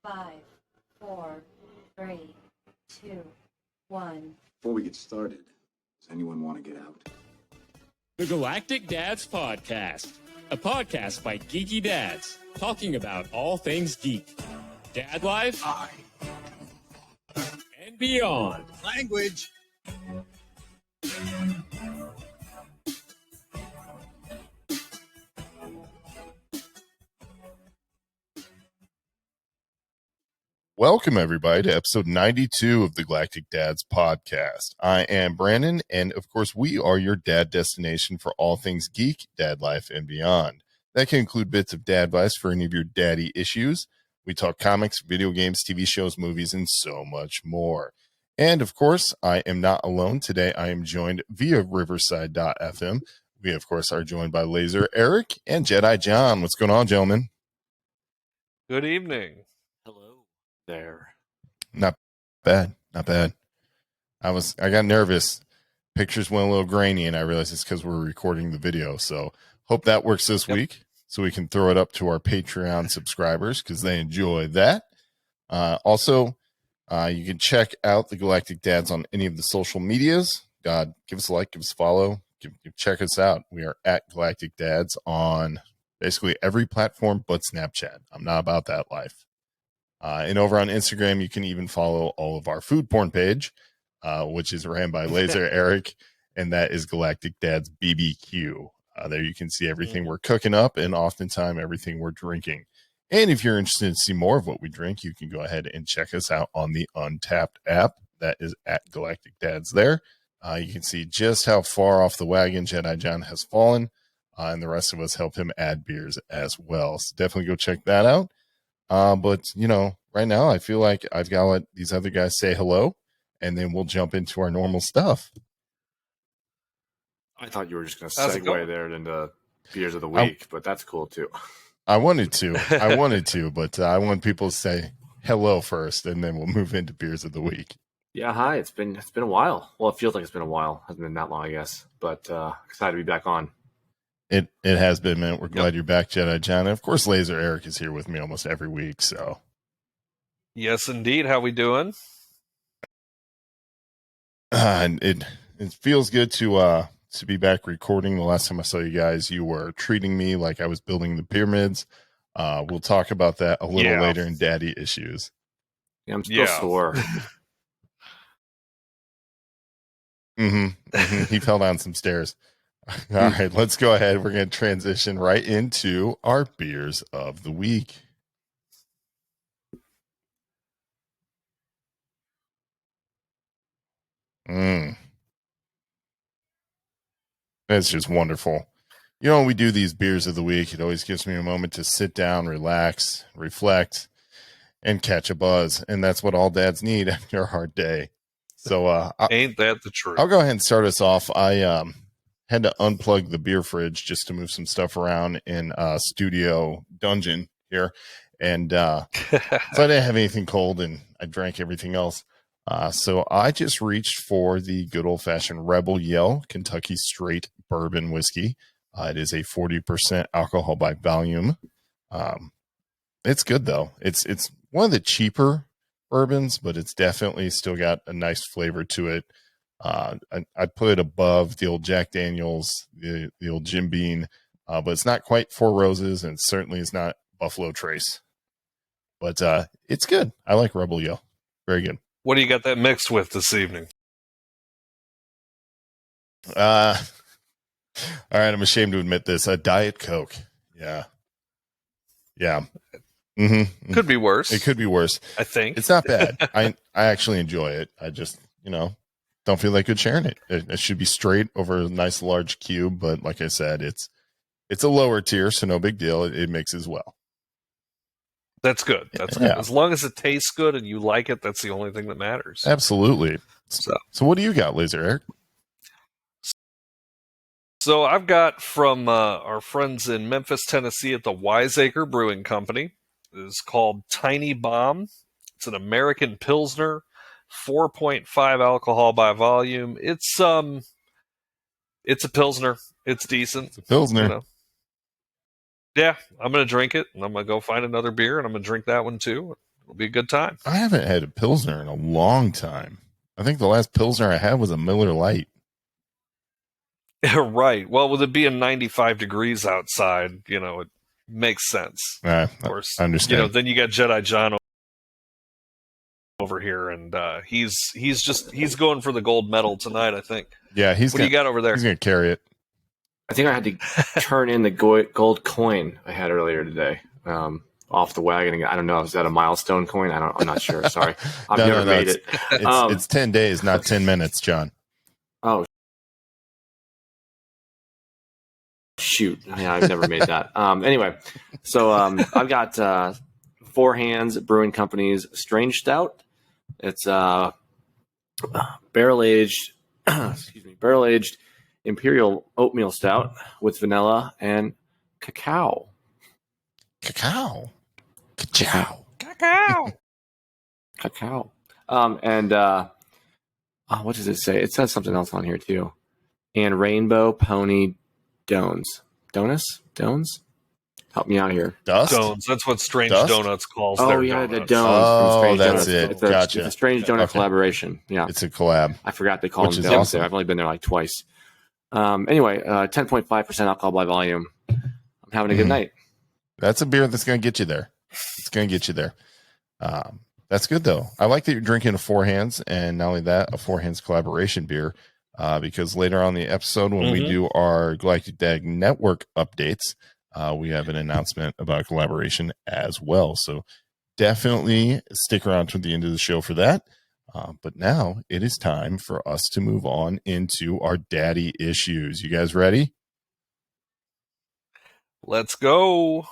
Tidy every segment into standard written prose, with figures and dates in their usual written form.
5, 4, 3, 2, 1. Before we get started, does anyone want to get out? The Galactic Dads Podcast, a podcast by geeky dads talking about all things geek, dad life, and beyond. Language. Welcome, everybody, to episode 92 of the Galactic Dads Podcast. I am Brandon, and of course, we are your dad destination for all things geek, dad life, and beyond. That can include bits of dad advice for any of your daddy issues. We talk comics, video games, TV shows, movies, and so much more. And of course, I am not alone. Today, I am joined via Riverside.fm. We, of course, are joined by Laser Eric and Jedi John. What's going on, gentlemen? Good evening. There. Not bad. I got nervous. Pictures went a little grainy, and I realized it's because we're recording the video. So hope that works this week, so we can throw it up to our Patreon subscribers because they enjoy that. Also, you can check out the Galactic Dads on any of the social medias. Give us a like, give us a follow, check us out. We are at Galactic Dads on basically every platform but Snapchat. I'm not about that life. And over on Instagram, you can even follow all of our food porn page, which is ran by Laser Eric, and that is Galactic Dads BBQ. There you can see everything we're cooking up and oftentimes everything we're drinking. And if you're interested to see more of what we drink, you can go ahead and check us out on the Untapped app. That is at Galactic Dads there. You can see just how far off the wagon Jedi John has fallen, and the rest of us help him add beers as well. So definitely go check that out. But, right now I feel like I've got to let these other guys say hello, and then we'll jump into our normal stuff. I thought you were just going to segue there into beers of the week, but that's cool too. I wanted to, but I want people to say hello first, and then we'll move into beers of the week. Yeah, hi. It's been a while. Well, it feels like it's been a while. It hasn't been that long, I guess. But excited to be back on. It has been, man. We're glad you're back, Jedi John. And of course, Laser Eric is here with me almost every week. So, yes, indeed. How we doing? And it feels good to be back recording. The last time I saw you guys, you were treating me like I was building the pyramids. We'll talk about that a little later in Daddy Issues. Yeah, I'm still sore. He fell down some stairs. All right, let's go ahead. We're going to transition right into our beers of the week. That's just wonderful. When we do these beers of the week, it always gives me a moment to sit down, relax, reflect, and catch a buzz. And that's what all dads need after a hard day. So, ain't that the truth? I'll go ahead and start us off. I had to unplug the beer fridge just to move some stuff around in studio dungeon here. And so I didn't have anything cold, and I drank everything else. So I just reached for the good old-fashioned Rebel Yell Kentucky Straight Bourbon Whiskey. It is a 40% alcohol by volume. It's good, though. It's one of the cheaper bourbons, but it's definitely still got a nice flavor to it. I'd put it above the old Jack Daniels, the old Jim Beam, but it's not quite Four Roses, and certainly is not Buffalo Trace. But it's good. I like Rebel Yell. Very good. What do you got that mixed with this evening? All right, I'm ashamed to admit this. A Diet Coke. Yeah. Could be worse. It could be worse. I think. It's not bad. I actually enjoy it. I just, don't feel like good sharing it. It should be straight over a nice large cube, but like I said, it's a lower tier, so no big deal. It mixes well. That's good. That's good. As long as it tastes good and you like it, that's the only thing that matters. Absolutely. So what do you got, Laser Eric? So I've got from our friends in Memphis, Tennessee at the Wiseacre Brewing Company. It's called Tiny Bomb. It's an American Pilsner, 4.5 alcohol by volume. It's a Pilsner. It's decent. It's a Pilsner. Yeah, I'm going to drink it, and I'm going to go find another beer, and I'm going to drink that one too. It'll be a good time. I haven't had a Pilsner in a long time. I think the last Pilsner I had was a Miller Lite. Right. Well, with it being 95 degrees outside, it makes sense. Of course, I understand. Then you got Jedi John over here, and he's going for the gold medal tonight, I think. Yeah, what do you got over there? He's going to carry it. I think I had to turn in the gold coin I had earlier today off the wagon. I don't know. Is that a milestone coin? I'm not sure. Sorry. I've never made it. It's 10 days, not 10 minutes, John. Oh, shoot. Yeah, I've never made that. Anyway, so I've got Four Hands Brewing Company's Strange Stout. It's barrel-aged Imperial Oatmeal Stout with vanilla and cacao. Cacao. And what does it say? It says something else on here too. And Rainbow Pony Dones. Dones? Help me out here. Dust? Donuts. That's what Strange Dust? Donuts calls Oh, their yeah, donuts. the donuts from Strange that's Donuts. it. Gotcha. It's a Strange Donut collaboration. Yeah. It's a collab. I forgot they call Which them is donuts awesome. there. I've only been there like twice. Anyway, 10.5% alcohol by volume. I'm having a good night. That's a beer that's going to get you there. It's going to get you there. That's good, though. I like that you're drinking a Four Hands, and not only that, a Four Hands collaboration beer, because later on in the episode, when we do our Galactic Dad Network updates, we have an announcement about a collaboration as well. So definitely stick around to the end of the show for that. But now it is time for us to move on into our daddy issues. You guys ready? Let's go.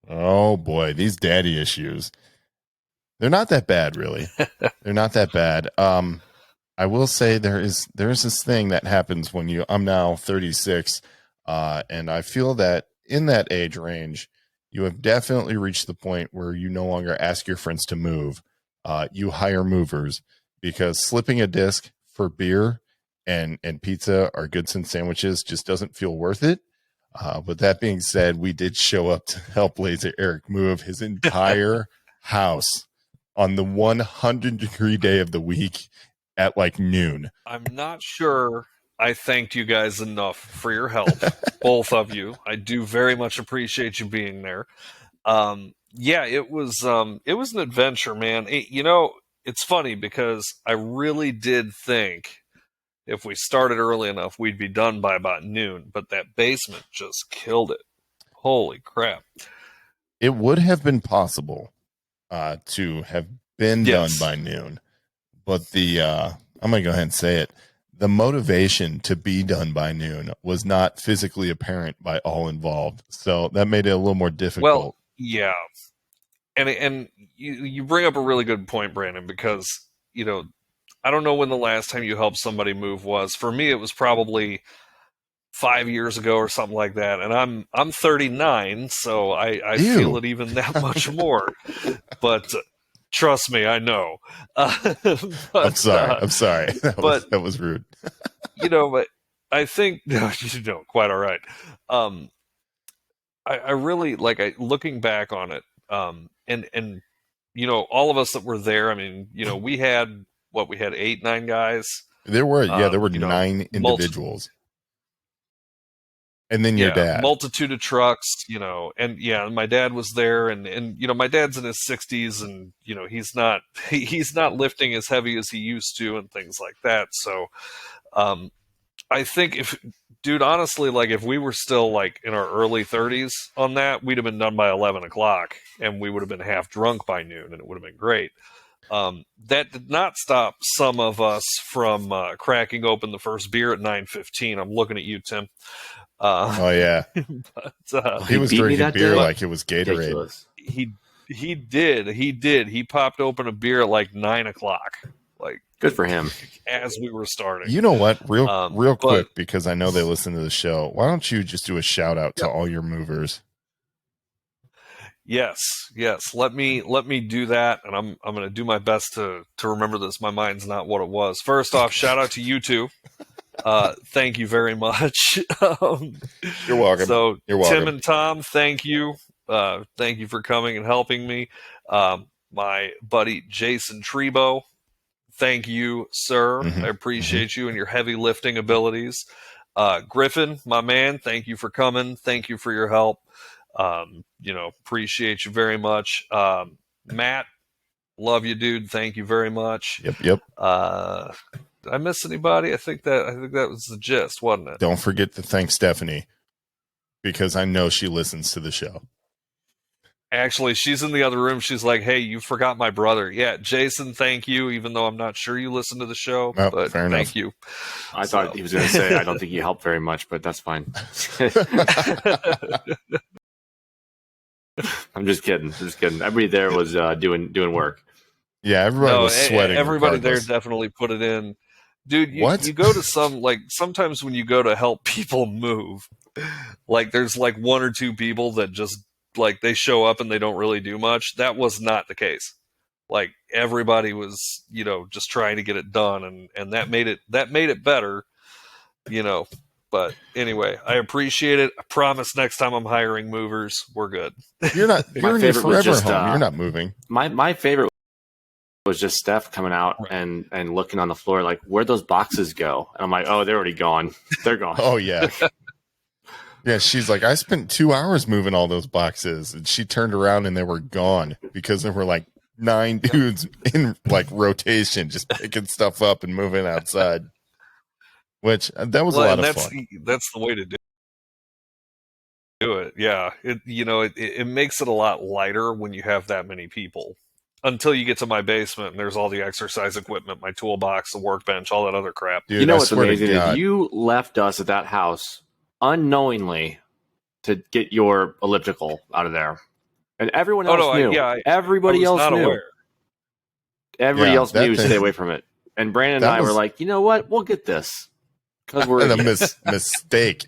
Oh boy, these daddy issues. They're not that bad, really. They're not that bad. I will say there is this thing that happens when I'm now 36, and I feel that in that age range, you have definitely reached the point where you no longer ask your friends to move. You hire movers, because slipping a disc for beer and pizza or Goodson sandwiches just doesn't feel worth it. With that being said, we did show up to help Laser Eric move his entire house on the 100-degree day of the week at like noon. I'm not sure I thanked you guys enough for your help, both of you. I do very much appreciate you being there. Yeah, it was an adventure, man. It's funny because I really did think if we started early enough, we'd be done by about noon, but that basement just killed it. Holy crap. It would have been possible to have been done by noon, but I'm going to go ahead and say it. The motivation to be done by noon was not physically apparent by all involved. So that made it a little more difficult. Well, yeah. And you bring up a really good point, Brandon, because, I don't know when the last time you helped somebody move was. For me, it was probably 5 years ago or something like that. And I'm 39, so I feel it even that much more. But trust me, I know. I'm sorry. That was rude. But I think quite all right. I really looking back on it. And all of us that were there. I mean, we had 8, 9 guys. There were 9 individuals. And then your dad. Multitude of trucks, and my dad was there, and my dad's in his 60s, and he's not lifting as heavy as he used to, and things like that. So, I think honestly, if we were still in our early 30s on that, we'd have been done by 11 o'clock, and we would have been half drunk by noon, and it would have been great. That did not stop some of us from cracking open the first beer at 9:15. I'm looking at you, Tim. Oh yeah, but, he was drinking beer like it was Gatorade. Ridiculous. He did. He popped open a beer at 9 o'clock. Good for him. As we were starting. You know what? Real quick, because I know they listen to the show. Why don't you just do a shout out to all your movers? Yes. Let me do that, and I'm going to do my best to remember this. My mind's not what it was. First off, shout out to you two. Thank you very much. You're welcome. So You're welcome. Tim and Tom, thank you. Thank you for coming and helping me. My buddy Jason Trebo, thank you, sir. I appreciate you and your heavy lifting abilities. Griffin, my man, thank you for coming. Thank you for your help. Appreciate you very much. Matt, love you, dude. Thank you very much. Yep. Did I miss anybody? I think that was the gist, wasn't it? Don't forget to thank Stephanie, because I know she listens to the show. Actually, she's in the other room. She's like, "Hey, you forgot my brother." Yeah, Jason, thank you. Even though I'm not sure you listen to the show, but fair enough. thank you. I thought he was going to say, I don't think you helped very much, but that's fine. I'm just kidding. Everybody there was doing work. Yeah, everybody was sweating. Everybody regardless. there definitely put it in. Dude, What? you go to sometimes when you go to help people move, like there's like one or two people that just like they show up and they don't really do much. That was not the case. Like everybody was, just trying to get it done, and that made it better, But anyway, I appreciate it. I promise next time I'm hiring movers, we're good. You're not. You're in your favorite was forever just, home. You're not moving. My favorite was just Steph coming out and looking on the floor like, where'd those boxes go? And I'm like, oh, they're already gone. They're gone. Oh yeah. Yeah, she's like, I spent 2 hours moving all those boxes, and she turned around and they were gone because there were like 9 dudes in like rotation, just picking stuff up and moving outside. Which that was a lot of fun. That's the way to do it. Yeah, it makes it a lot lighter when you have that many people. Until you get to my basement and there's all the exercise equipment, my toolbox, the workbench, all that other crap. Dude, you know I what's swear to amazing is God. you left us at that house unknowingly to get your elliptical out of there, and everyone else knew. Everybody else knew. Aware. Everybody else knew to stay away from it. And Brandon and I were like, you know what? We'll get this because we're a mistake.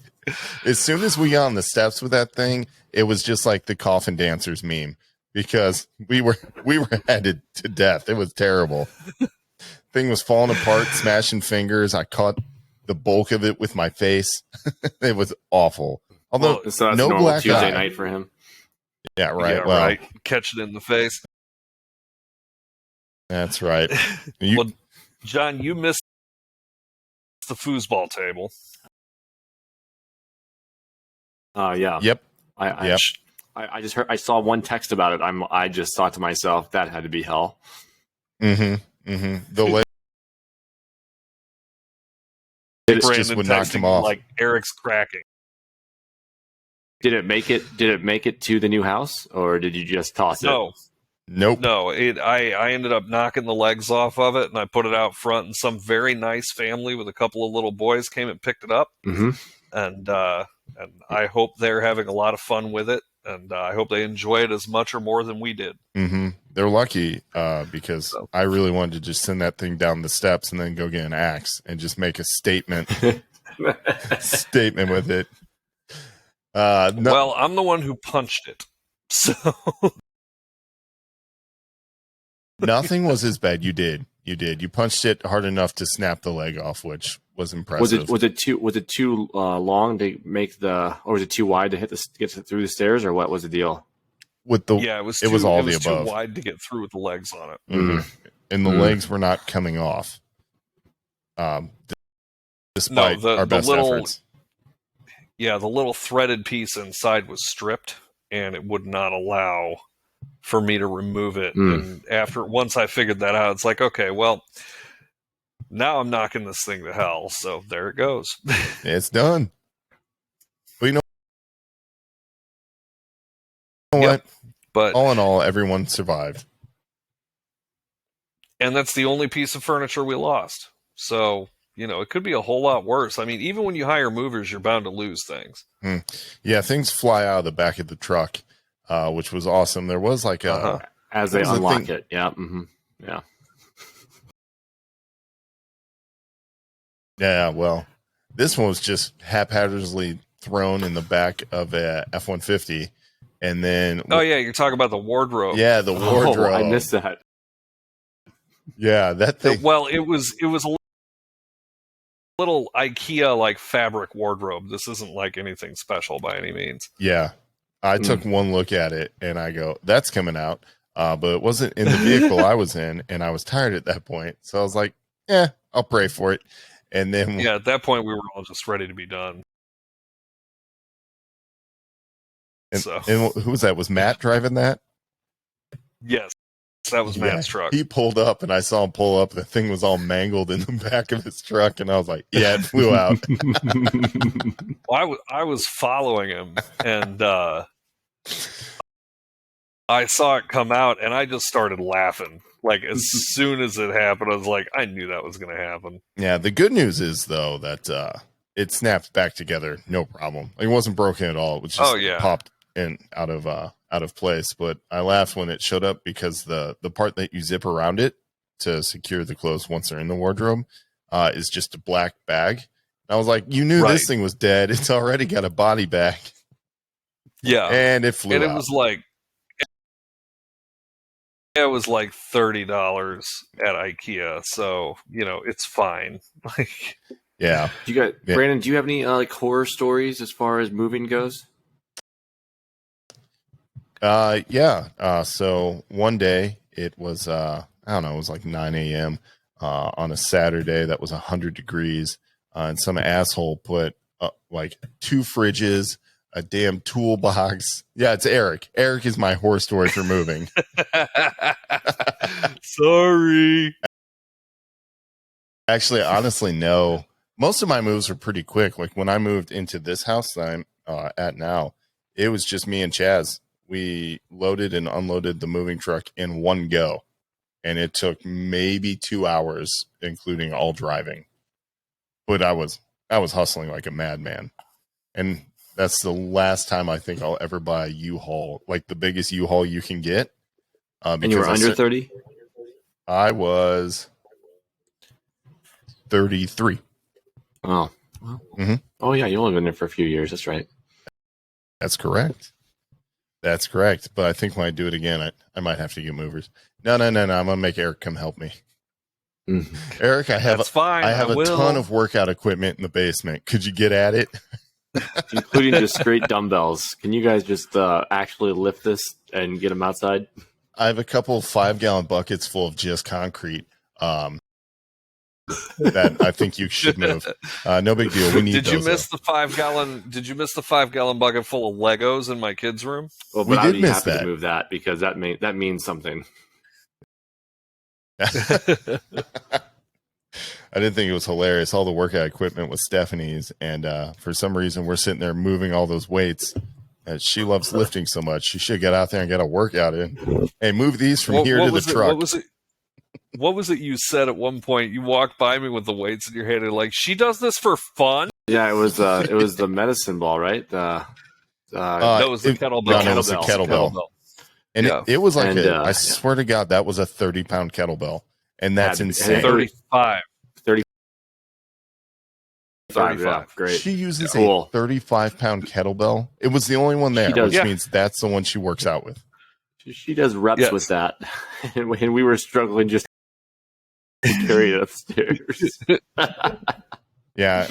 As soon as we got on the steps with that thing, it was just like the coffin dancers meme, because we were headed to death. It was terrible. Thing was falling apart, smashing fingers. I caught the bulk of it with my face. It was awful. Although so that's no normal black Tuesday eye. night for him. Yeah, right. Yeah, well, right. Catch it in the face. That's right. Well, John, you missed the foosball table. Yeah. Yep. I just heard. I saw one text about it. I just thought to myself, that had to be hell. The leg just would knock him off. Like Eric's cracking. Did it make it? Did it make it to the new house, or did you just toss it? Nope. No, I ended up knocking the legs off of it, and I put it out front, and some very nice family with a couple of little boys came and picked it up. And I hope they're having a lot of fun with it, and I hope they enjoy it as much or more than we did. They're lucky because I really wanted to just send that thing down the steps and then go get an axe and just make a statement with it. Well, I'm the one who punched it, so nothing was as bad. You did. You punched it hard enough to snap the leg off, which was impressive. Was it too long to make or was it too wide to get through the stairs, or what was the deal? It was all the above. Too wide to get through with the legs on it, and the legs were not coming off. Despite our best efforts. Yeah, the little threaded piece inside was stripped, and it would not allow for me to remove it. And once I figured that out, it's like, okay, well, now I'm knocking this thing to hell. So there it goes. It's done. Well, you know what? But all in all, everyone survived. And that's the only piece of furniture we lost. So, it could be a whole lot worse. I mean, even when you hire movers, you're bound to lose things. Yeah, things fly out of the back of the truck, which was awesome. There was like as they unlock it. Yeah. Yeah. Yeah, well, this one was just haphazardly thrown in the back of a F-150, And then, Oh yeah, you're talking about the wardrobe. yeah, the wardrobe. Oh, I missed that. Yeah, that thing. Well, it was a little IKEA like fabric wardrobe. This isn't like anything special by any means. Yeah, I took one look at it and I go, "That's coming out," but it wasn't in the vehicle I was in, and I was tired at that point, so I was like, "Yeah, I'll pray for it." And then, Yeah, at that point we were all just ready to be done. and So who was that? Was Matt driving that? yes, that was Matt's truck. He pulled up, and I saw him pull up. The thing was all mangled in the back of his truck, and I was like, "Yeah, it flew out." Well, I was following him, and I saw it come out, and I just started laughing. Like, as soon as it happened, I was like, I knew that was going to happen. Yeah, the good news is, though, that it snapped back together, no problem. It wasn't broken at all. It was just popped in out of place. But I laughed when it showed up because the part that you zip around it to secure the clothes once they're in the wardrobe is just a black bag. And I was like, you knew this thing was dead. It's already got a body bag. Yeah. And it flew out. And it was like $30 at IKEA, so it's fine. Like, yeah. Brandon, do you have any like horror stories as far as moving goes? Yeah. So one day it was I don't know, it was like 9 a.m. On a Saturday that was 100 degrees, and some asshole put like 2 fridges, a damn toolbox. Yeah, it's Eric. Eric is my horror story for moving. Sorry. Actually, honestly, no. Most of my moves were pretty quick. Like when I moved into this house that I'm at now, it was just me and Chaz. We loaded and unloaded the moving truck in one go, and it took maybe 2 hours, including all driving. But I was hustling like a madman, and that's the last time I think I'll ever buy a U-Haul, like the biggest U-Haul you can get. And you were under 30? I was 33. Oh, well. Oh yeah, you only been there for a few years. That's right. That's correct. That's correct. But I think when I do it again, I might have to get movers. No. I'm gonna make Eric come help me. Eric, I have a ton of workout equipment in the basement. Could you get at it? Including discrete dumbbells. Can you guys just actually lift this and get them outside? I have a couple of 5-gallon buckets full of just concrete that I think you should move. No big deal. We need. Did you miss the 5-gallon? Did you miss the 5-gallon bucket full of Legos in my kids' room? Well, but I'd be happy to move that because that means something. I didn't think it was hilarious. All the workout equipment was Stephanie's, and for some reason, we're sitting there moving all those weights. She loves lifting so much. She should get out there and get a workout in. Hey, move these from here to the truck. What was it you said at one point? You walked by me with the weights in your hand and like, she does this for fun? Yeah, it was the medicine ball, right? That was the kettlebell. No, it was the kettlebell. And it was like, I swear to God, that was a 30-pound kettlebell. And that's insane. 35. 35. Yeah, great. She uses a 35-pound kettlebell. It was the only one there, which means that's the one she works out with. She does reps with that. And we were struggling just to carry it upstairs. Yeah.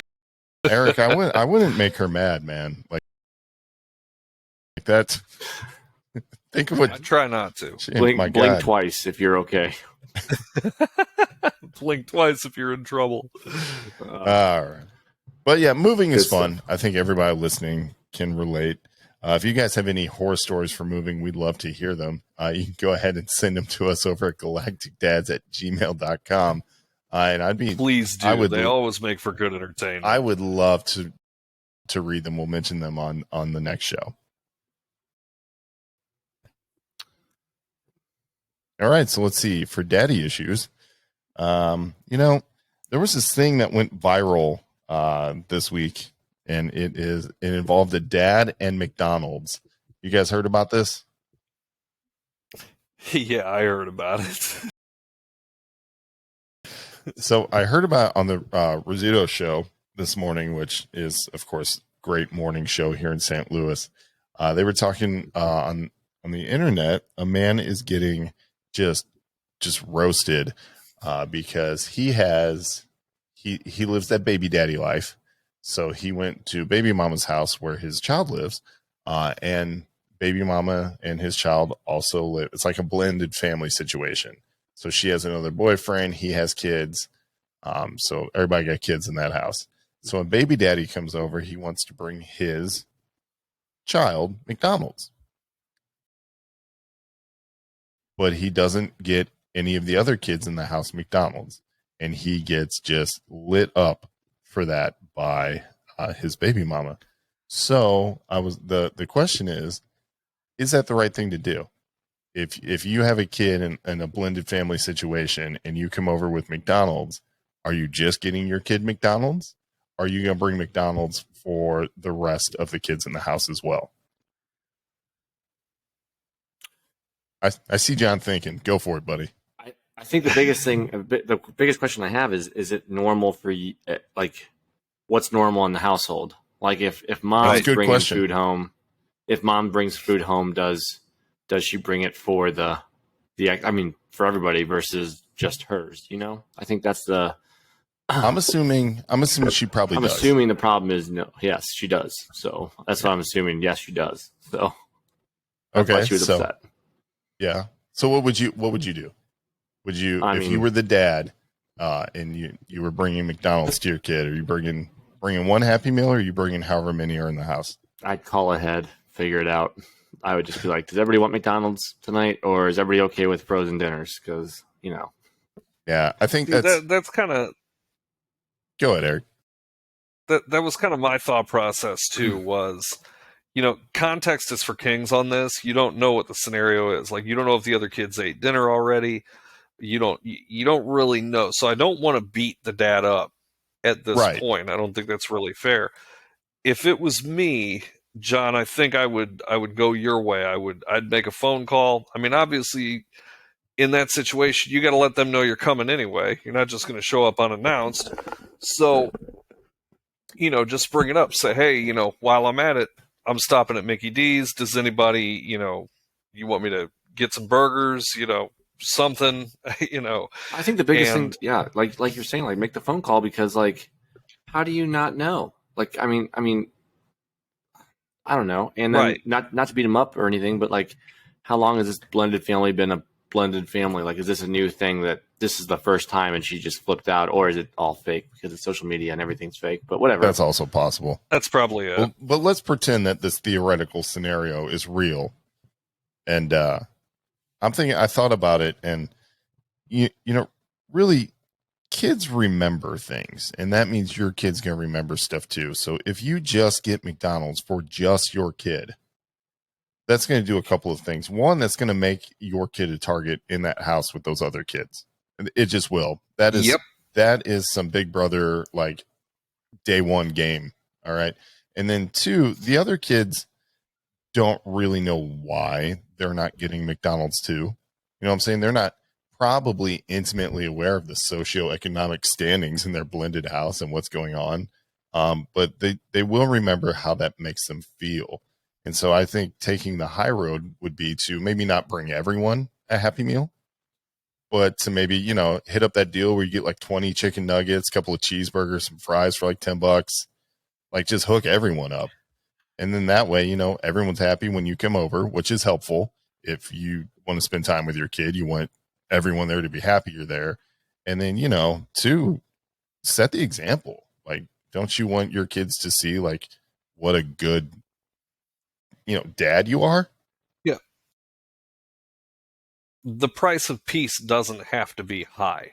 Eric, I wouldn't make her mad, man. Like that. Think of what. I try not to. Blink twice if you're okay. Blink twice if you're in trouble. All right. But yeah, moving is fun. I think everybody listening can relate. If you guys have any horror stories for moving, we'd love to hear them. You can go ahead and send them to us over at galacticdads@gmail.com. And please do. They always make for good entertainment. I would love to read them. We'll mention them on the next show. All right, so let's see. For daddy issues, there was this thing that went viral this week, and it involved a dad and McDonald's. You guys heard about this? Yeah, I heard about it. So I heard about it on the Rizzuto show this morning, which is, of course, great morning show here in St. Louis. They were talking on the internet. A man is getting just roasted because he lives that baby daddy life. So he went to baby mama's house where his child lives, and baby mama and his child also live. It's like a blended family situation. So she has another boyfriend. He has kids. So everybody got kids in that house. So when baby daddy comes over, he wants to bring his child McDonald's. But he doesn't get any of the other kids in the house McDonald's. And he gets just lit up for that by his baby mama. So the question is that the right thing to do? If you have a kid in a blended family situation and you come over with McDonald's, are you just getting your kid McDonald's? Are you going to bring McDonald's for the rest of the kids in the house as well? I see John thinking. Go for it, buddy. I think the biggest thing, the biggest question I have is it normal for you? Like, what's normal in the household? Like, if mom's bringing food home, if mom brings food home, does she bring it for for everybody versus just hers? You know, I think that's the. I'm assuming she probably does. I'm assuming the problem is no. Yes, she does. So that's what I'm assuming. Yes, she does. So that's why she was upset. Yeah. So what would you do? Would you, if you were the dad, and you were bringing McDonald's to your kid, are you bringing one Happy Meal, or are you bringing however many are in the house? I'd call ahead, figure it out. I would just be like, does everybody want McDonald's tonight, or is everybody okay with frozen dinners? Because, you know. Yeah, I think that's kind of. Go ahead, Eric. That was kind of my thought process too. Was, context is for kings on this. You don't know what the scenario is. Like, you don't know if the other kids ate dinner already. You don't really know. So I don't want to beat the dad up at this point. I don't think that's really fair. If it was me, John, I think I would go your way. I'd make a phone call. I mean, obviously, in that situation, you got to let them know you're coming anyway. You're not just going to show up unannounced. So, just bring it up. Say, hey, while I'm at it, I'm stopping at Mickey D's. Does anybody, you want me to get some burgers? Something. I think the biggest thing, yeah, like you're saying, like, make the phone call, because, like, how do you not know? Like, I mean, I don't know. And then not to beat him up or anything, but, like, how long has this blended family been a blended family? Like, is this a new thing that this is the first time and she just flipped out, or is it all fake because it's social media and everything's fake? But whatever. That's also possible. That's probably it. But let's pretend that this theoretical scenario is real. And I thought about it, and really, kids remember things, and that means your kid's going to remember stuff too. So if you just get McDonald's for just your kid, that's going to do a couple of things. One, that's going to make your kid a target in that house with those other kids. It just will. That is some Big Brother, like, day one game. All right. And then two, the other kids don't really know why they're not getting McDonald's too. You know what I'm saying? They're not probably intimately aware of the socioeconomic standings in their blended house and what's going on. But they will remember how that makes them feel. And so I think taking the high road would be to maybe not bring everyone a Happy Meal, but to maybe, hit up that deal where you get like 20 chicken nuggets, a couple of cheeseburgers, some fries for like $10. Like, just hook everyone up. And then that way, everyone's happy when you come over, which is helpful. If you want to spend time with your kid, you want everyone there to be happy you're there. And then, to set the example. Like, don't you want your kids to see, like, what a good, dad you are? Yeah. The price of peace doesn't have to be high.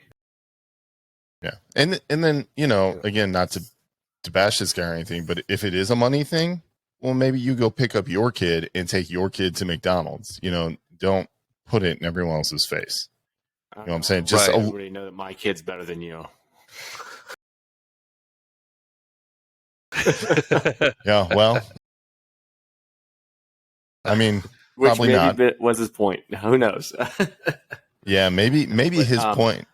Yeah. And then, again, not to bash this guy or anything, but if it is a money thing, well, maybe you go pick up your kid and take your kid to McDonald's. Don't put it in everyone else's face. You know what I'm saying? Just everybody know that my kid's better than you. Yeah, well, I mean, which probably maybe not. Was his point? Who knows? Yeah, maybe his point.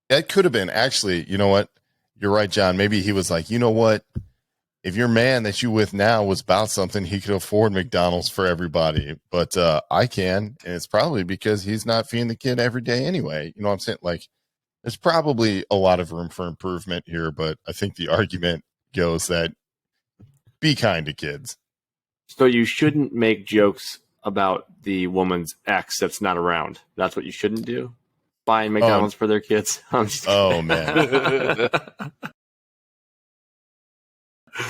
That could have been, actually. You know what? You're right, John. Maybe he was like, you know what? if your man that you with now was about something, he could afford McDonald's for everybody. But I can, and it's probably because he's not feeding the kid every day anyway. You know what I'm saying? Like, there's probably a lot of room for improvement here, but I think the argument goes that be kind to kids. So you shouldn't make jokes about the woman's ex that's not around. That's what you shouldn't do? Buying McDonald's for their kids? Oh, man.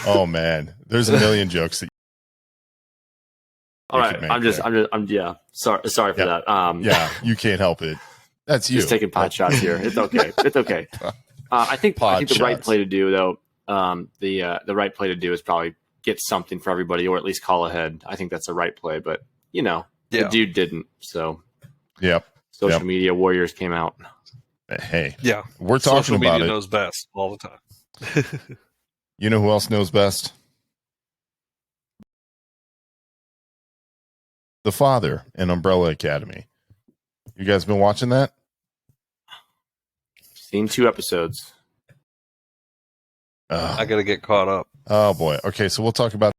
Oh, man. There's a million jokes that all right. Yeah. Sorry for that. Yeah, you can't help it. That's you. Just taking pot shots here. It's okay. It's okay. I think the right play to do, though, the right play to do is probably get something for everybody, or at least call ahead. I think that's the right play, but the dude didn't. So, social media warriors came out. Hey, yeah, we're talking social about media it. Knows best all the time. You know who else knows best? The father in Umbrella Academy. You guys been watching that? Seen 2 episodes. I gotta get caught up. Oh boy. Okay, so we'll talk about.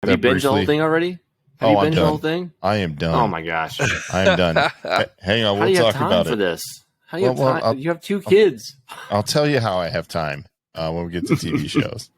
Have you binged the whole thing already? Have you binged the whole thing? I am done. Oh my gosh, I am done. Hang on, we'll talk about for this. How do you have time? You have 2 kids. I'll tell you how I have time when we get to TV shows.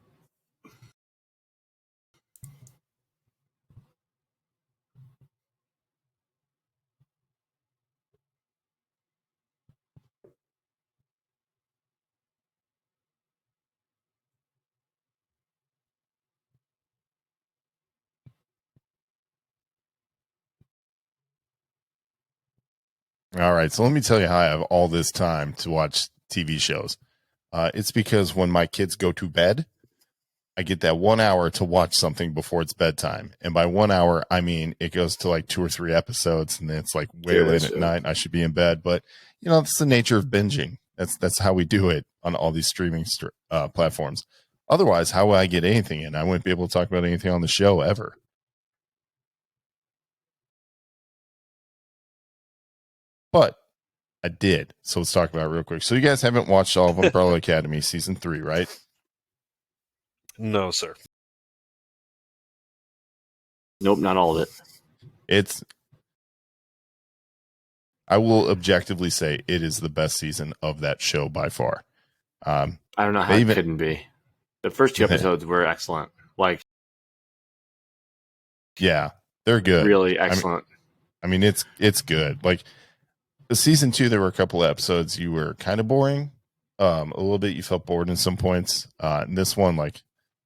All right, so let me tell you how I have all this time to watch TV shows. It's because when my kids go to bed, I get that 1 hour to watch something before it's bedtime. And by 1 hour, I mean it goes to like 2 or 3 episodes, and then it's like way late at night. And I should be in bed, but it's the nature of binging. That's how we do it on all these streaming platforms. Otherwise, how would I get anything in? I wouldn't be able to talk about anything on the show ever. But I did. So let's talk about it real quick. So you guys haven't watched all of Umbrella Academy season 3, right? No, sir. Nope, not all of it. I will objectively say it is the best season of that show by far. I don't know how it couldn't be. The first 2 episodes were excellent. Yeah, they're good. Really excellent. I mean it's good. Like the season 2, there were a couple of episodes you were kind of boring. A little bit, you felt bored in some points. And this one, like,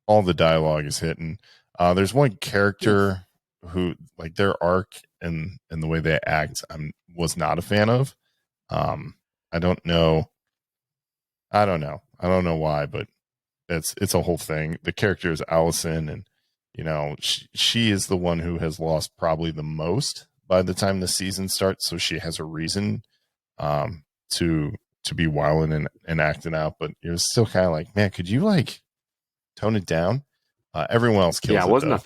all the dialogue is hitting. There's one character who, like, their arc and the way they act, I was not a fan of. I don't know why, but it's a whole thing. The character is Allison, and she is the one who has lost probably the most by the time the season starts, so she has a reason to be wilding and acting out, but you're still kind of like, man, could you like tone it down? Everyone else kills it. Yeah, I wasn't a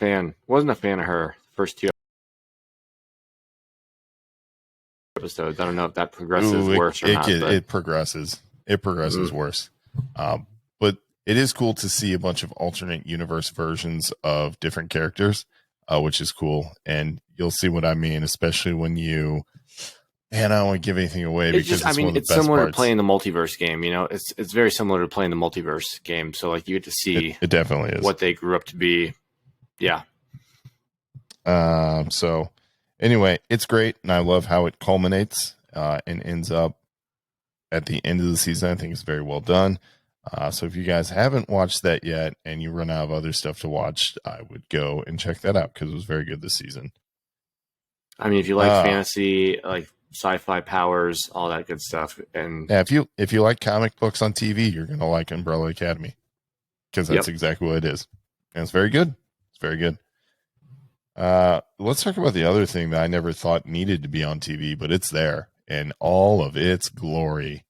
fan of her first 2 episodes. I don't know if that progresses worse or not. It progresses. It progresses worse. But it is cool to see a bunch of alternate universe versions of different characters, which is cool. And you'll see what I mean, especially when you. Man, I don't want to give anything away because it's similar to playing the multiverse game. It's very similar to playing the multiverse game. So like you get to see it definitely is what they grew up to be. Yeah. So anyway, it's great, and I love how it culminates and ends up at the end of the season. I think it's very well done. So if you guys haven't watched that yet and you run out of other stuff to watch, I would go and check that out because it was very good this season. I mean, if you like fantasy, like sci-fi powers, all that good stuff, and yeah, if you like comic books on TV, you're gonna like Umbrella Academy because that's exactly what it is, and it's very good. It's very good. Let's talk about the other thing that I never thought needed to be on TV, but it's there in all of its glory.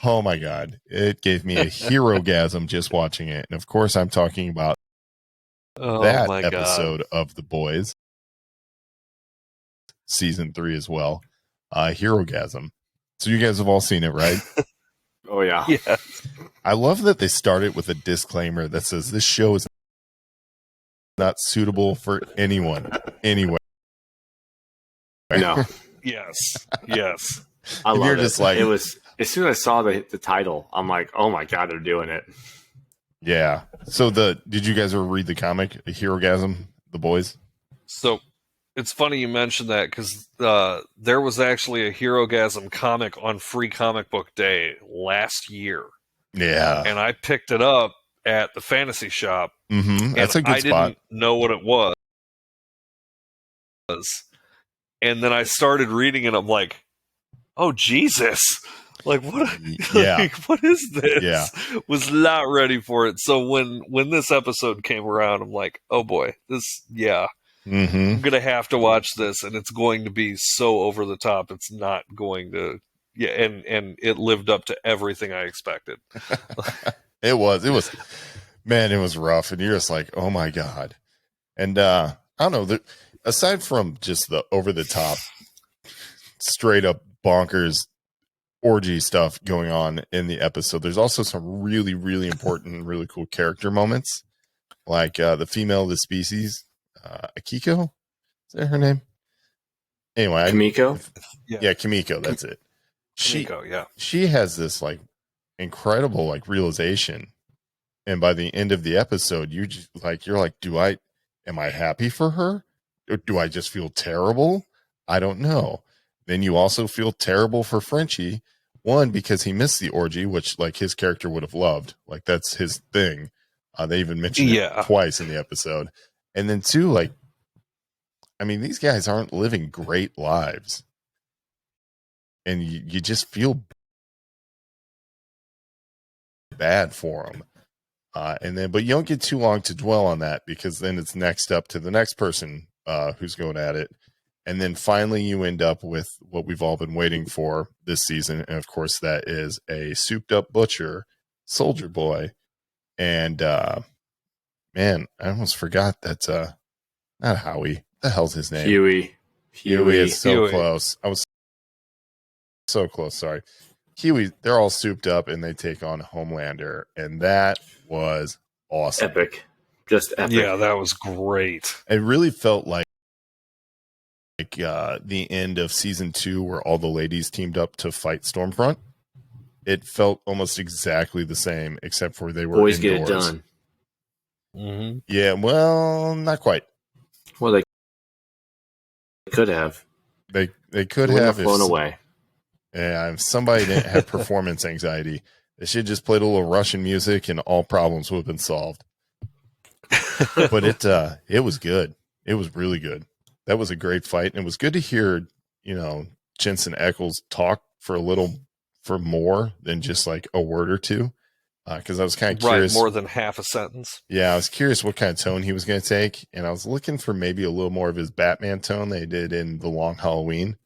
Oh my God. It gave me a Herogasm just watching it. And of course, I'm talking about that episode of The Boys, season 3 as well. Herogasm. So you guys have all seen it, right? Oh yeah. Yeah. I love that they started with a disclaimer that says this show is not suitable for anyone, anyway. No. Yes. Yes. I love you're it. just like, it was as soon as I saw the title, I'm like, oh my god, they're doing it. yeah. So did you guys ever read the comic, Herogasm, The Boys? So it's funny you mentioned that because there was actually a Herogasm comic on Free Comic Book Day last year. Yeah. And I picked it up at the fantasy shop. Mm-hmm. That's a good I spot. didn't know what it was. And then I started reading and I'm like, oh, Jesus. Like, what? Yeah. Like, what is this? Yeah. Was not ready for it. So when this episode came around, I'm like, oh boy, Mm-hmm. I'm going to have to watch this, and it's going to be so over the top. It's not going to, and it lived up to everything I expected. It was, man, it was rough. And you're just like, oh my God. And I don't know, aside from just the over the top, straight up bonkers orgy stuff going on in the episode, there's also some really, really important, really cool character moments, like the female of the species, Akiko, is that her name? Anyway, Kimiko. Yeah, Kimiko. That's it. Kimiko, yeah. She has this like incredible like realization, and by the end of the episode, you're like, am I happy for her, or do I just feel terrible? I don't know. Then you also feel terrible for Frenchie. One, because he missed the orgy, which like his character would have loved. Like that's his thing. They even mentioned it twice in the episode. And then two, like, I mean, these guys aren't living great lives. And you just feel bad for them. But you don't get too long to dwell on that, because then it's next up to the next person who's going at it. And then finally you end up with what we've all been waiting for this season. And of course that is a souped up butcher, Soldier Boy. And man, I almost forgot that not Howie. The hell's his name? Huey. Huey is so Huey. close. I was so close, sorry. Huey, they're all souped up and they take on Homelander, and that was awesome. Epic. Just epic. Yeah, that was great. It really felt like the end of season 2 where all the ladies teamed up to fight Stormfront. It felt almost exactly the same, except for they were Boys indoors. get it done. Mm-hmm. Yeah, well, not quite. Well, they could have. They could Wouldn't have flown away. Yeah, if somebody didn't have performance anxiety, they should just played a little Russian music and all problems would have been solved. But it was good. It was really good. That was a great fight, and it was good to hear, Jensen Ackles talk for more than just like a word or two, because I was kind of curious. Right, more than half a sentence. Yeah, I was curious what kind of tone he was going to take, and I was looking for maybe a little more of his Batman tone they did in The Long Halloween,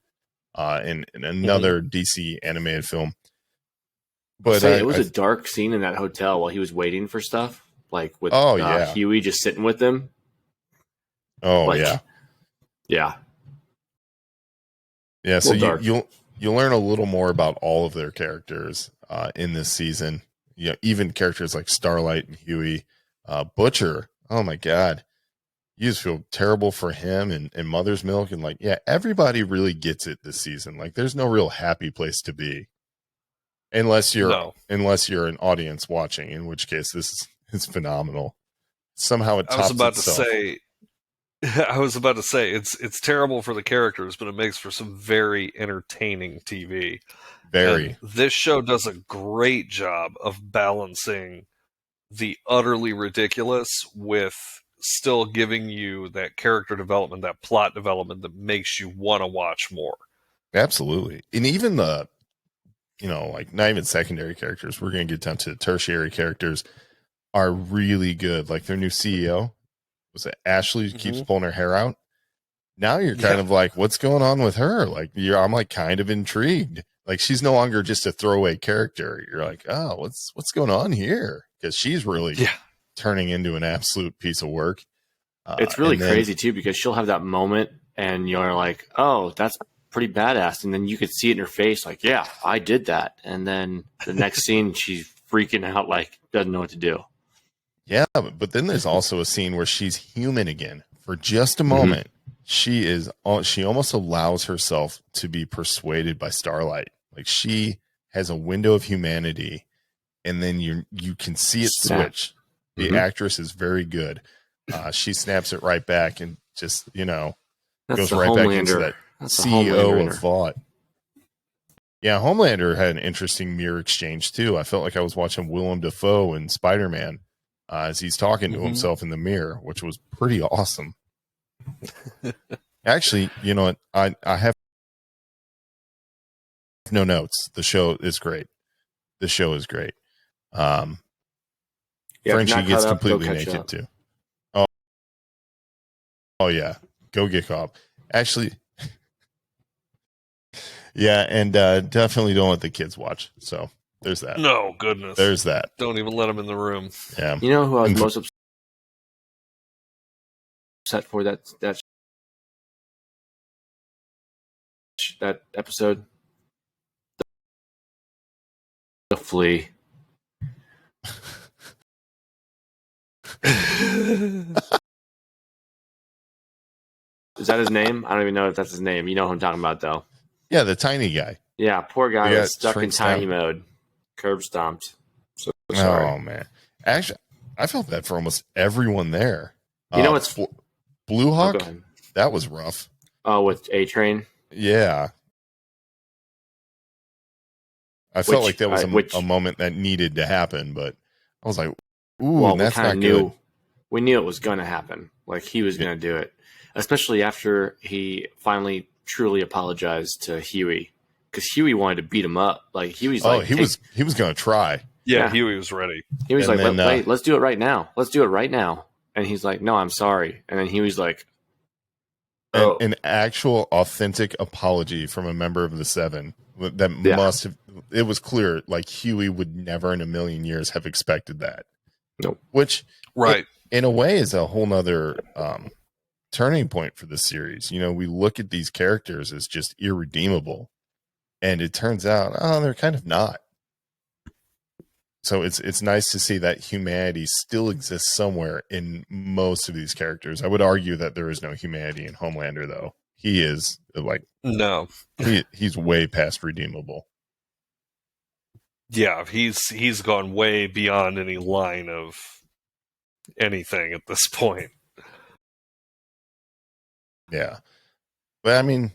in another DC animated film. But it was a dark scene in that hotel while he was waiting for stuff, like with Huey just sitting with them. Oh, yeah. So you'll learn a little more about all of their characters in this season. Even characters like Starlight and Huey, Butcher. Oh my God, you just feel terrible for him and Mother's Milk, and everybody really gets it this season. Like, there's no real happy place to be, unless you're an audience watching, in which case this is phenomenal. Somehow it tops itself. I was about to say it's terrible for the characters, but it makes for some very entertaining TV. Very. And this show does a great job of balancing the utterly ridiculous with still giving you that character development, that plot development that makes you want to watch more. Absolutely. And even the, not even secondary characters, we're going to get down to tertiary characters, are really good. Like their new CEO, was it Ashley, keeps pulling her hair out. Now you're kind of like, what's going on with her? Like I'm like kind of intrigued. Like she's no longer just a throwaway character. You're like, oh, what's going on here? Because she's really turning into an absolute piece of work. It's really crazy too, because she'll have that moment and you're like, oh, that's pretty badass. And then you could see it in her face, like, yeah, I did that. And then the next scene, she's freaking out, like, doesn't know what to do. Yeah, but then there's also a scene where she's human again for just a moment. She almost allows herself to be persuaded by Starlight. Like, she has a window of humanity, and then you can see it switch. The actress is very good. She snaps it right back and just, goes right back into that CEO of Vought. Yeah, Homelander had an interesting mirror exchange too. I felt like I was watching Willem Dafoe in Spider-Man as he's talking to himself in the mirror, which was pretty awesome. Actually, you know what? I have no notes. The show is great. The show is great. Frenchie gets completely naked too. Oh yeah, go get caught. Actually, yeah, and definitely don't let the kids watch. So there's that. No, goodness. There's that. Don't even let them in the room. Yeah. You know who I was most upset for that episode? The Flea. Is that his name? I don't even know if that's his name. You know who I'm talking about, though. Yeah, the tiny guy. Yeah, poor guy was stuck in tiny mode. Curb stomped. So sorry. Oh, man. Actually, I felt bad for almost everyone there. You know what's... Blue Hawk? That was rough. Oh, with A-Train? Yeah. I felt like that was a moment that needed to happen, but I was like, ooh, that's not good. We knew it was going to happen. Like, he was going to do it. Especially after he finally truly apologized to Huey. Because Huey wanted to beat him up. Like, Huey's like... he was going to try. Yeah, Huey was ready. He was like, wait, let's do it right now. Let's do it right now. And he's like, no, I'm sorry. And then Huey's like... Oh. An actual authentic apology from a member of the Seven that must have... It was clear, like, Huey would never in a million years have expected that. Nope. Which, right, in a way, is a whole nother turning point for the series. You know, we look at these characters as just irredeemable, and it turns out, they're kind of not. So it's nice to see that humanity still exists somewhere in most of these characters. I would argue that there is no humanity in Homelander, though. He is like he's way past redeemable. Yeah, he's gone way beyond any line of anything at this point. Yeah. But I mean,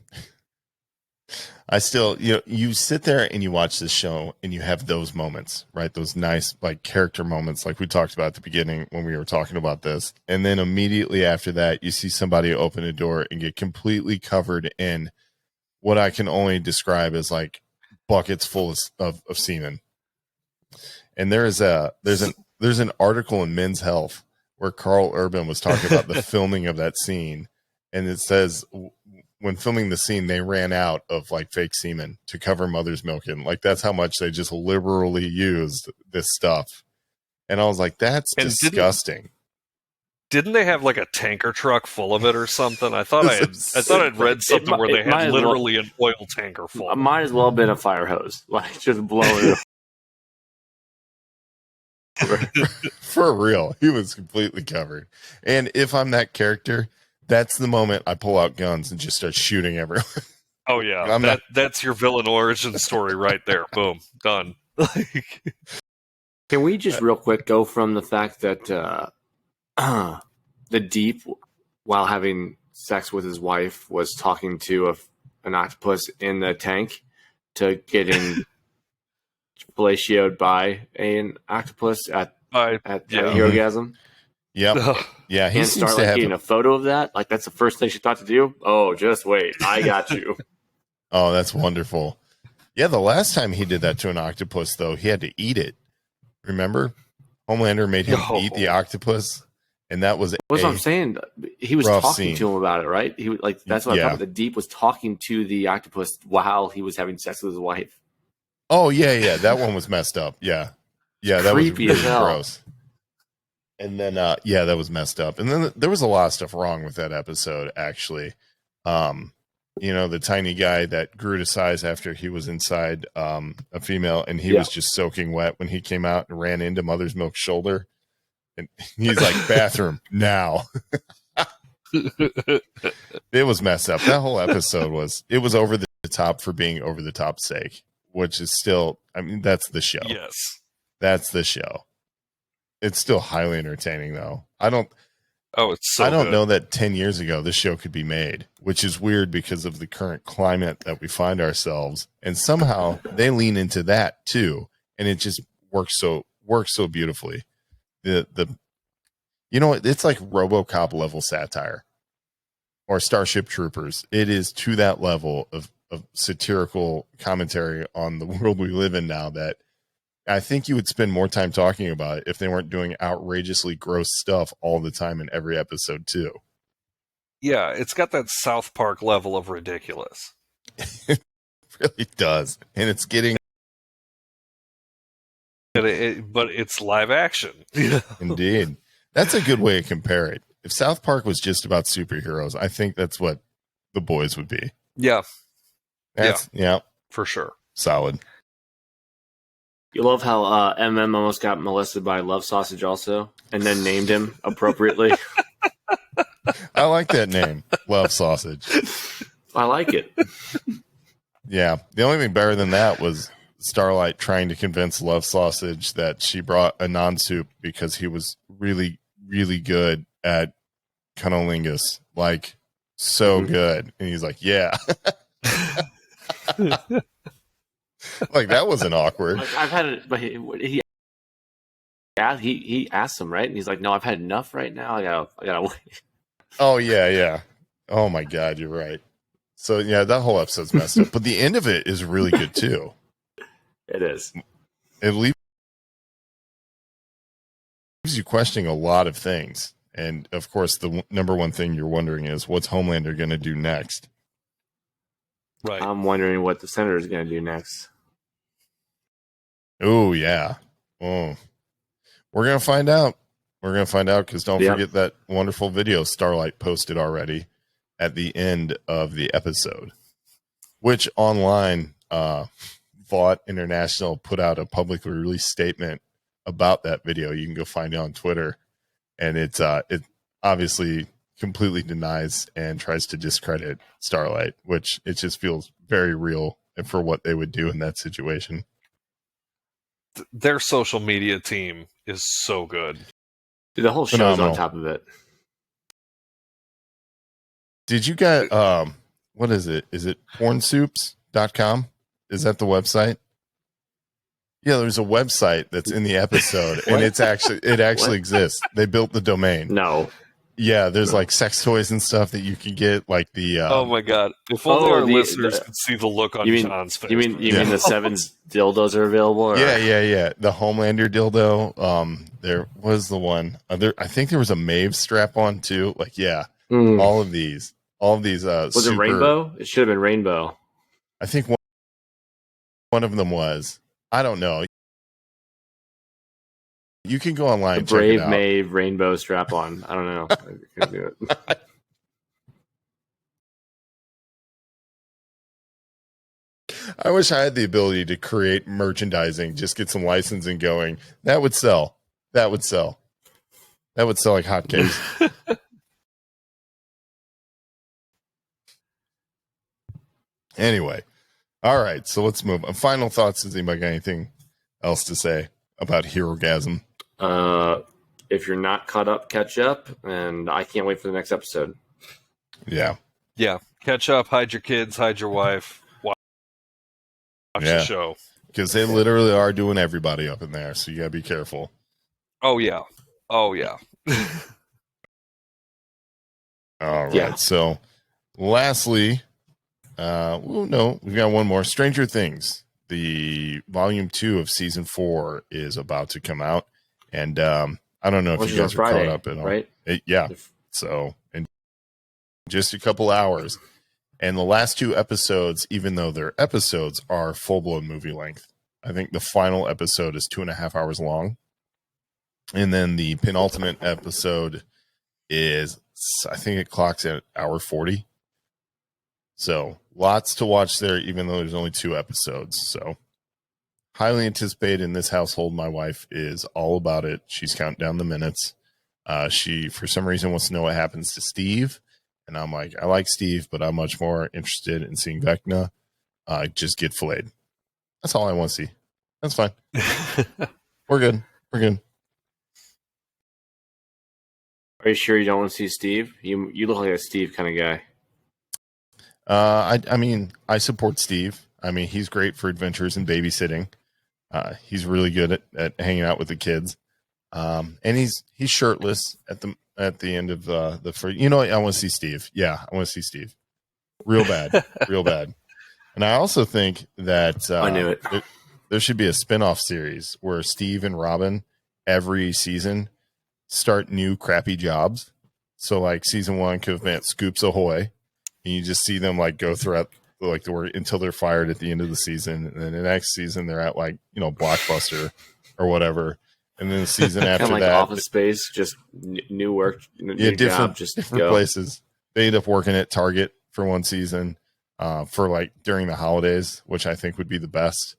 I still, you sit there and you watch this show and you have those moments, right? Those nice, like, character moments, like we talked about at the beginning when we were talking about this. And then immediately after that, you see somebody open a door and get completely covered in what I can only describe as like buckets full of semen. And there's an article in Men's Health where Carl Urban was talking about the filming of that scene. And it says when filming the scene, they ran out of like fake semen to cover mother's milk in. Like, that's how much they just liberally used this stuff. And I was like, that's disgusting. Didn't they have like a tanker truck full of it or something? I thought I'd read something where they had literally an oil tanker full. It might as well have been a fire hose, like just blowing it. For real, he was completely covered. And if I'm that character, that's the moment I pull out guns and just start shooting everyone. Oh yeah, that's your villain origin story right there. Boom, done. Can we just real quick go from the fact that the Deep, while having sex with his wife, was talking to an octopus in the tank, to getting fellatioed by an octopus at Herogasm? Yep. Yeah, he and seems start to have getting a photo of that. Like, that's the first thing she thought to do. Oh, just wait, I got you. Oh, that's wonderful. Yeah, the last time he did that to an octopus, though, he had to eat it. Remember, Homelander made him eat the octopus, and that was what I'm saying. He was talking to him about it, right? He like that's what I thought. The Deep was talking to the octopus while he was having sex with his wife. Oh yeah, that one was messed up. Yeah, that was really gross. And then, that was messed up. And then there was a lot of stuff wrong with that episode, actually. the tiny guy that grew to size after he was inside a female, and he was just soaking wet when he came out and ran into Mother's Milk's shoulder. And he's like, bathroom now. It was messed up. That whole episode was over the top for being over the top sake, which is still, that's the show. Yes. That's the show. It's still highly entertaining though. It's so I don't good. know that 10 years ago this show could be made, which is weird because of the current climate that we find ourselves. And somehow they lean into that too. And it just works so beautifully. It's like RoboCop level satire or Starship Troopers. It is to that level of satirical commentary on the world we live in now that I think you would spend more time talking about it if they weren't doing outrageously gross stuff all the time in every episode too. Yeah, it's got that South Park level of ridiculous. It really does. And it's getting... But it's live action. Indeed. That's a good way to compare it. If South Park was just about superheroes, I think that's what The Boys would be. Yeah. Yeah. For sure. Solid. You love how MM almost got molested by Love Sausage also, and then named him appropriately. I like that name, Love Sausage. I like it. Yeah. The only thing better than that was Starlight trying to convince Love Sausage that she brought a non-soup because he was really, really good at cunnilingus. Like, so good. And he's like, yeah. Like, that wasn't awkward. Like, I've had it, but he asked him, right? And he's like, no, I've had enough right now. I gotta wait. Oh, yeah. Oh, my God, you're right. So, yeah, that whole episode's messed up. But the end of it is really good, too. It is. It leaves you questioning a lot of things. And, of course, the number one thing you're wondering is, what's Homelander going to do next? Right. I'm wondering what the Senator is going to do next. Oh, yeah. Oh, we're going to find out. We're going to find out because don't forget that wonderful video Starlight posted already at the end of the episode, which online, Vought International put out a publicly released statement about that video. You can go find it on Twitter, and it obviously completely denies and tries to discredit Starlight, which it just feels very real for what they would do in that situation. Their social media team is so good. Dude, the whole show's Phenomenal. on top of it. Did you get what is it? Is it pornsoups.com? Is that the website? Yeah, there's a website that's in the episode, and it actually exists. They built the domain. No. Yeah, there's like sex toys and stuff that you can get, like the. Oh my God! If only our listeners could see the look on John's face. You mean the Sevens dildos are available? Or? Yeah. The Homelander dildo. There was the one. I think there was a Maeve strap on too. Like, yeah, all of these. Was it Rainbow? It should have been Rainbow. I think one of them was. I don't know. You can go online. The Brave Maeve Rainbow strap on. I don't know. I can't do it. I wish I had the ability to create merchandising, just get some licensing going. That would sell. That would sell like hotcakes. Anyway. All right. So let's move on. Final thoughts. Does anybody got anything else to say about Herogasm? If you're not caught up, catch up. And I can't wait for the next episode. Yeah. Yeah. Catch up, hide your kids, hide your wife. Watch the show. Because they literally are doing everybody up in there. So you got to be careful. Oh, yeah. All right. Yeah. So lastly, we've got one more. Stranger Things. The volume 2 of season 4 is about to come out. And I don't know if you guys are caught up at all. Right? So in just a couple hours. And the last 2 episodes, even though they're episodes, are full-blown movie length. I think the final episode is 2.5 hours long. And then the penultimate episode is, I think it clocks at hour 40. So lots to watch there, even though there's only 2 episodes. So highly anticipated in this household. My wife is all about it. She's counting down the minutes. She, for some reason, wants to know what happens to Steve. And I'm like, I like Steve, but I'm much more interested in seeing Vecna just get filleted. That's all I want to see. That's fine. We're good. We're good. Are you sure you don't want to see Steve? You look like a Steve kind of guy. I mean, I support Steve. I mean, he's great for adventures and babysitting. He's really good at hanging out with the kids. And he's shirtless at the end of the first. You know, I want to see Steve. Yeah, I want to see Steve. Real bad, real bad. And I also think that I knew it. There should be a spinoff series where Steve and Robin every season start new crappy jobs. So like season 1 could have been at Scoops Ahoy, and you just see them like go throughout like the work until they're fired at the end of the season. And then the next season they're at like, you know, Blockbuster or whatever. And then the season after kind of like that, Office Space, just new work, new different job, just different go. places. They end up working at Target for one season, for like during the holidays, which I think would be the best.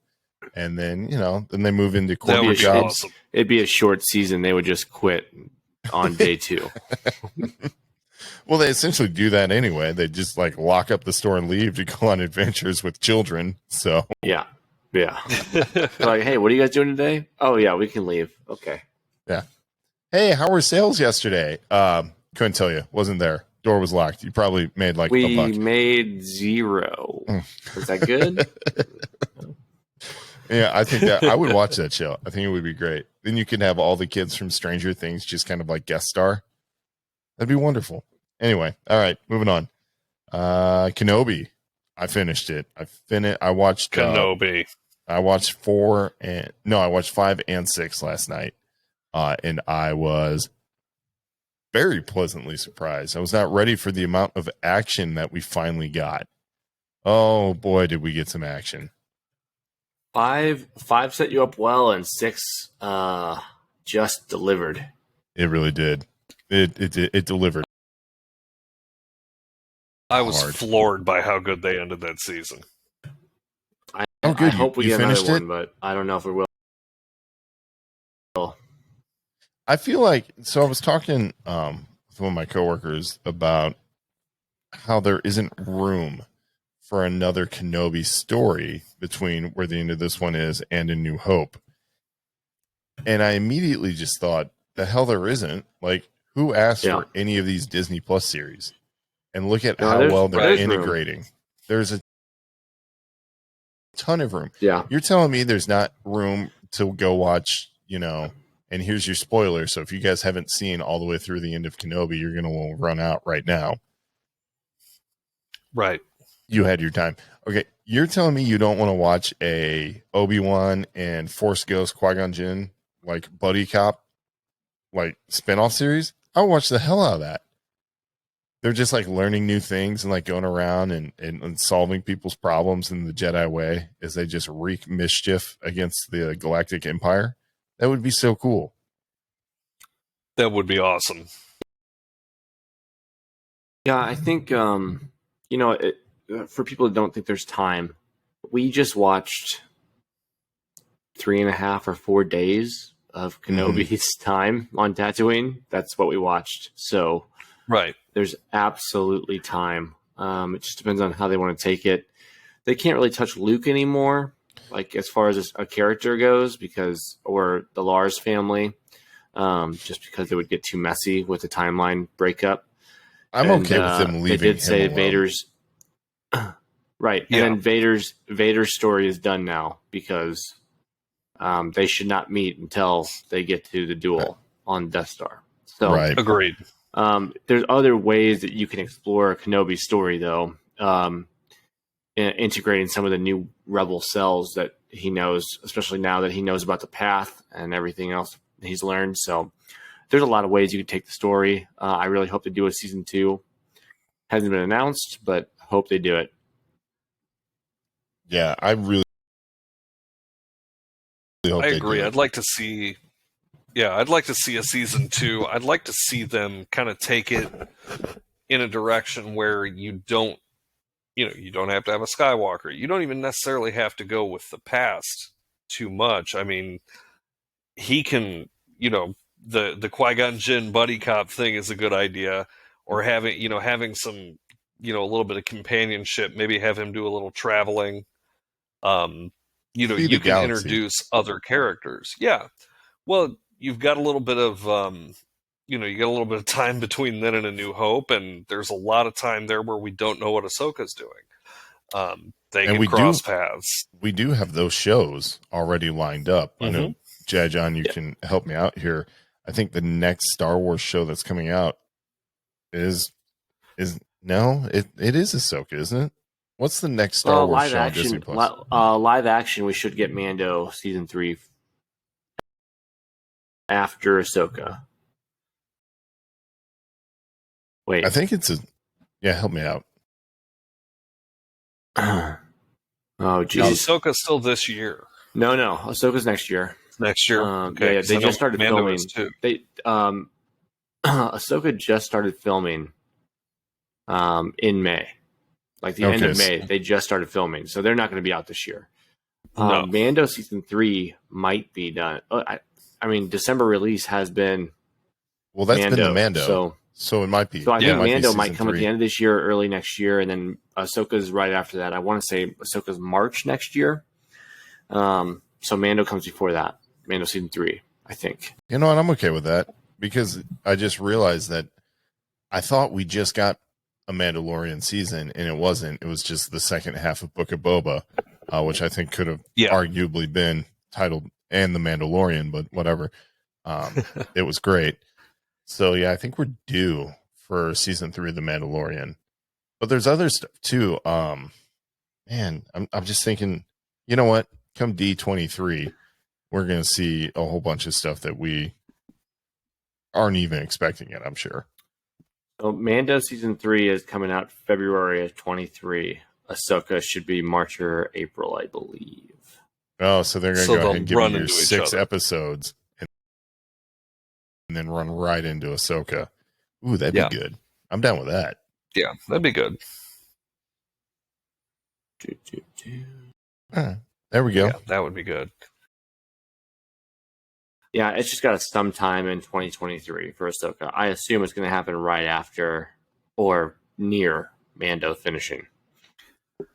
And then, you know, then they move into corporate jobs. Awesome. It'd be a short season. They would just quit on day 2. Well, they essentially do that anyway. They just like lock up the store and leave to go on adventures with children. So yeah. Like, hey, what are you guys doing today? Oh yeah, we can leave. Okay. Yeah. Hey, how were sales yesterday? Couldn't tell you. Wasn't there. Door was locked. You probably made like we $1. made 0. Is that good? Yeah, I think that I would watch that show. I think it would be great. Then you could have all the kids from Stranger Things just kind of like guest star. That'd be wonderful. Anyway, all right, moving on. Kenobi. I finished it. I watched Kenobi. I watched 5 and 6 last night. And I was very pleasantly surprised. I was not ready for the amount of action that we finally got. Oh boy, did we get some action. 5 set you up well, and 6 just delivered. It really did. It delivered. I was floored by how good they ended that season. I good. hope we you get another finished it? one, but I don't know if we will. I feel like, so I was talking with one of my coworkers about how there isn't room for another Kenobi story between where the end of this one is and A New Hope. And I immediately just thought, the hell there isn't. Like, who asked for any of these Disney Plus series? And look at how well they're integrating. Room. There's a ton of room. Yeah. You're telling me there's not room to go watch, you know, and here's your spoiler. So if you guys haven't seen all the way through the end of Kenobi, you're going to run out right now. Right. You had your time. Okay. You're telling me you don't want to watch a Obi-Wan and Force Ghost Qui-Gon Jinn, like buddy cop, like spinoff series? I'll watch the hell out of that. They're just like learning new things and like going around and solving people's problems in the Jedi way as they just wreak mischief against the Galactic Empire. That would be so cool. That would be awesome. Yeah, I think, you know, for people that don't think there's time, we just watched 3.5 or 4 days of Kenobi's time on Tatooine. That's what we watched. So right. There's absolutely time. It just depends on how they want to take it. They can't really touch Luke anymore, like as far as a character goes, or the Lars family, just because it would get too messy with the timeline breakup. I'm okay with them leaving. They did say alone. Vader's right, yeah. And then Vader's story is done now because they should not meet until they get to the duel on Death Star. So right. Agreed. There's other ways that you can explore Kenobi's story, though, integrating some of the new rebel cells that he knows, especially now that he knows about the path and everything else he's learned. So there's a lot of ways you can take the story. I really hope they do a season 2. Hasn't been announced, but hope they do it. Yeah, I really hope I they agree. do. I'd like to see a season 2. I'd like to see them kind of take it in a direction where you don't you don't have to have a Skywalker. You don't even necessarily have to go with the past too much. I mean, he can, the Qui-Gon Jinn buddy cop thing is a good idea, or having some, a little bit of companionship, maybe have him do a little traveling. You can galaxy. introduce other characters. Yeah. Well, you've got a little bit of, you got a little bit of time between then and A New Hope, and there's a lot of time there where we don't know what Ahsoka's doing. They can cross paths. We do have those shows already lined up. I know, Jedi John, you can help me out here. I think the next Star Wars show that's coming out it is Ahsoka, isn't it? What's the next Star Wars show on Disney Plus? Live action, we should get Mando season 3 after Ahsoka. Wait. I think it's help me out. Oh, geez. Ahsoka's still this year. No. Ahsoka's next year. Next year. Okay. Yeah, they just started filming. Ahsoka just started filming in May. Like the end of May, they just started filming. So they're not going to be out this year. No. Mando season 3 might be done. I mean, December release has been Well, that's been the Mando. So it might be. So I think Mando might come at the end of this year, early next year, and then Ahsoka's right after that. I want to say Ahsoka's March next year. So Mando comes before that. Mando season 3, I think. You know what? I'm okay with that because I just realized that I thought we just got a Mandalorian season, and it wasn't. It was just the second half of Book of Boba, which I think could have arguably been titled and The Mandalorian, but whatever. It was great. So, yeah, I think we're due for season 3 of The Mandalorian. But there's other stuff, too. Man, I'm just thinking, you know what? Come D23, we're going to see a whole bunch of stuff that we aren't even expecting yet, I'm sure. So Mando season 3 is coming out February of 23. Ahsoka should be March or April, I believe. Oh, so they're going to go ahead and give you 6 episodes and then run right into Ahsoka. Ooh, that'd be good. I'm down with that. Yeah, that'd be good. There we go. Yeah, that would be good. Yeah, it's just got some time in 2023 for Ahsoka. I assume it's going to happen right after or near Mando finishing.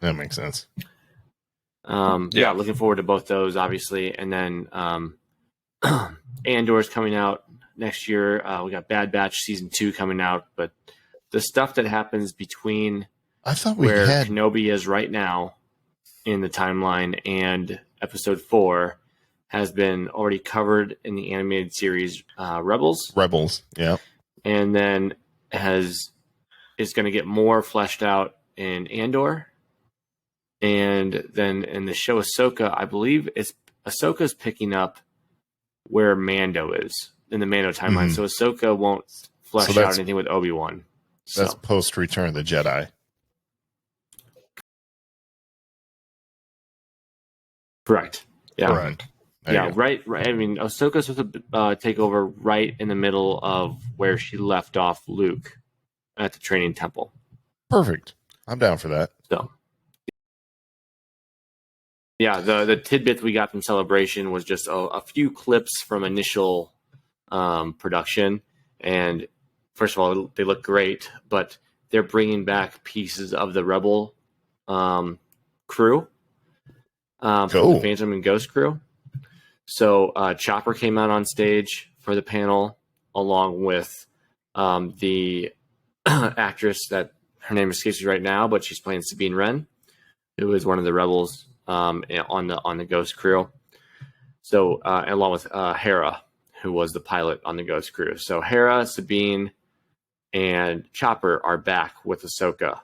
That makes sense. Yeah, looking forward to both those, obviously. And then Andor's coming out next year. We got Bad Batch season 2 coming out, but the stuff that happens between where Kenobi is right now in the timeline and episode 4 has been already covered in the animated series Rebels. Yeah. And then is going to get more fleshed out in Andor. And then in the show Ahsoka, I believe Ahsoka's picking up where Mando is in the Mando timeline. So Ahsoka won't flesh out anything with Obi-Wan. That's post Return of the Jedi. Correct. Yeah. Correct. Right. I mean, Ahsoka's supposed to take over right in the middle of where she left off Luke at the training temple. Perfect. I'm down for that. So, yeah, the tidbit we got from Celebration was just a few clips from initial production. And first of all, they look great, but they're bringing back pieces of the Rebel crew from the Phantom and Ghost crew. So Chopper came out on stage for the panel, along with the actress that her name escapes me right now, but she's playing Sabine Wren, who is one of the rebels on the Ghost crew. So along with Hera, who was the pilot on the Ghost crew. So Hera, Sabine, and Chopper are back with Ahsoka.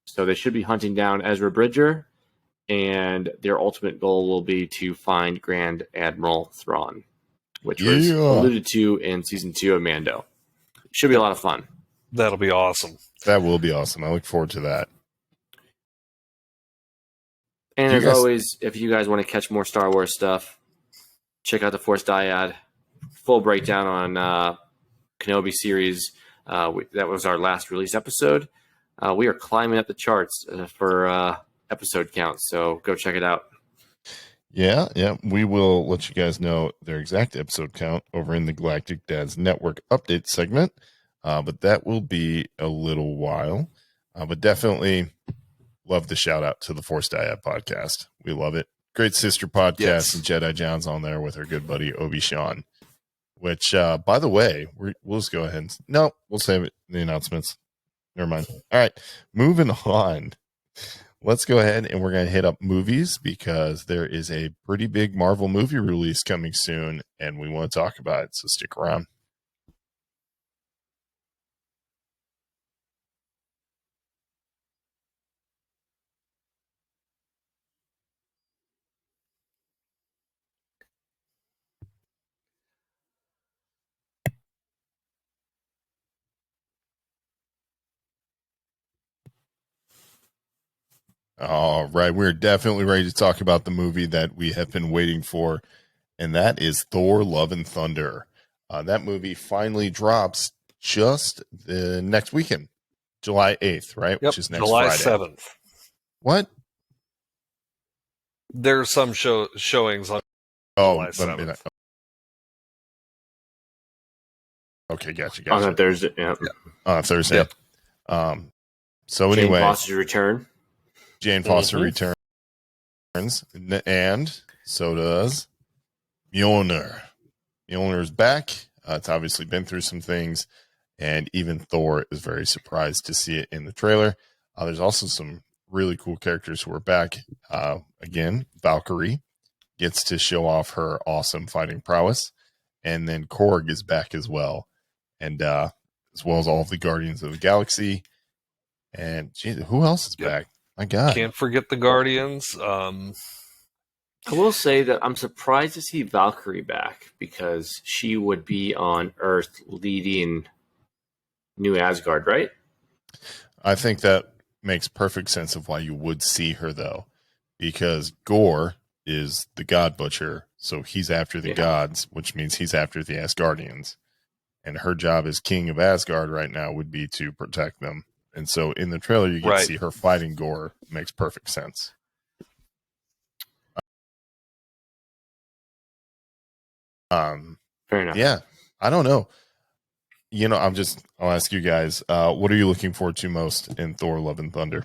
So they should be hunting down Ezra Bridger. And their ultimate goal will be to find Grand Admiral Thrawn, which was alluded to in season 2 of Mando. Should be a lot of fun. That'll be awesome. That will be awesome. I look forward to that. And as always, if you guys want to catch more Star Wars stuff, check out the Force Dyad. Full breakdown on Kenobi series. That was our last release episode. we are climbing up the charts for episode count. So go check it out. Yeah. We will let you guys know their exact episode count over in the Galactic Dads Network update segment. But that will be a little while. But definitely love the shout out to the Force Dyad podcast. We love it. Great sister podcast, and Jedi John's on there with our good buddy Obi-Sean. Which, by the way, we'll just go ahead. We'll save it in the announcements. Never mind. All right, moving on. Let's go ahead and we're going to hit up movies because there is a pretty big Marvel movie release coming soon, and we want to talk about it. So stick around. All right, we're definitely ready to talk about the movie that we have been waiting for, and that is Thor: Love and Thunder. That movie finally drops just the next weekend, July 8th, right? Yep, which is next July Friday. 7th. What? There's some showings on July 7th. Okay, gotcha. On that Thursday, yeah. On Thursday. Yep. So Jane anyway, Foster's return. Jane Foster returns, and so does Mjolnir. Mjolnir's back. It's obviously been through some things, and even Thor is very surprised to see it in the trailer. There's also some really cool characters who are back. Again, Valkyrie gets to show off her awesome fighting prowess, and then Korg is back as well, and as well as all of the Guardians of the Galaxy. And who else is back? My God. Can't forget the Guardians. I will say that I'm surprised to see Valkyrie back because she would be on Earth leading New Asgard, right? I think that makes perfect sense of why you would see her, though, because Gore is the God Butcher, so he's after the gods, which means he's after the Asgardians. And her job as King of Asgard right now would be to protect them. And so in the trailer, you get to see her fighting Gore. Makes perfect sense. Fair enough. Yeah, I don't know. I'll ask you guys, what are you looking forward to most in Thor: Love and Thunder?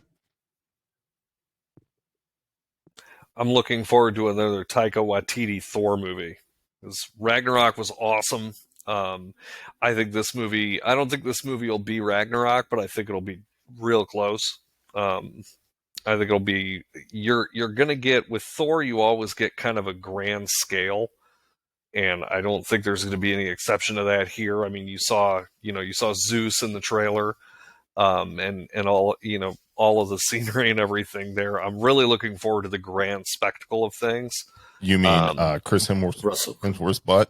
I'm looking forward to another Taika Waititi Thor movie. Because Ragnarok was awesome. I think this movie, I don't think this movie will be Ragnarok, but I think it'll be real close. I think it'll be, you're going to get, with Thor, you always get kind of a grand scale. And I don't think there's going to be any exception to that here. I mean, you saw Zeus in the trailer, and all, all of the scenery and everything there. I'm really looking forward to the grand spectacle of things. You mean Chris Hemsworth's butt?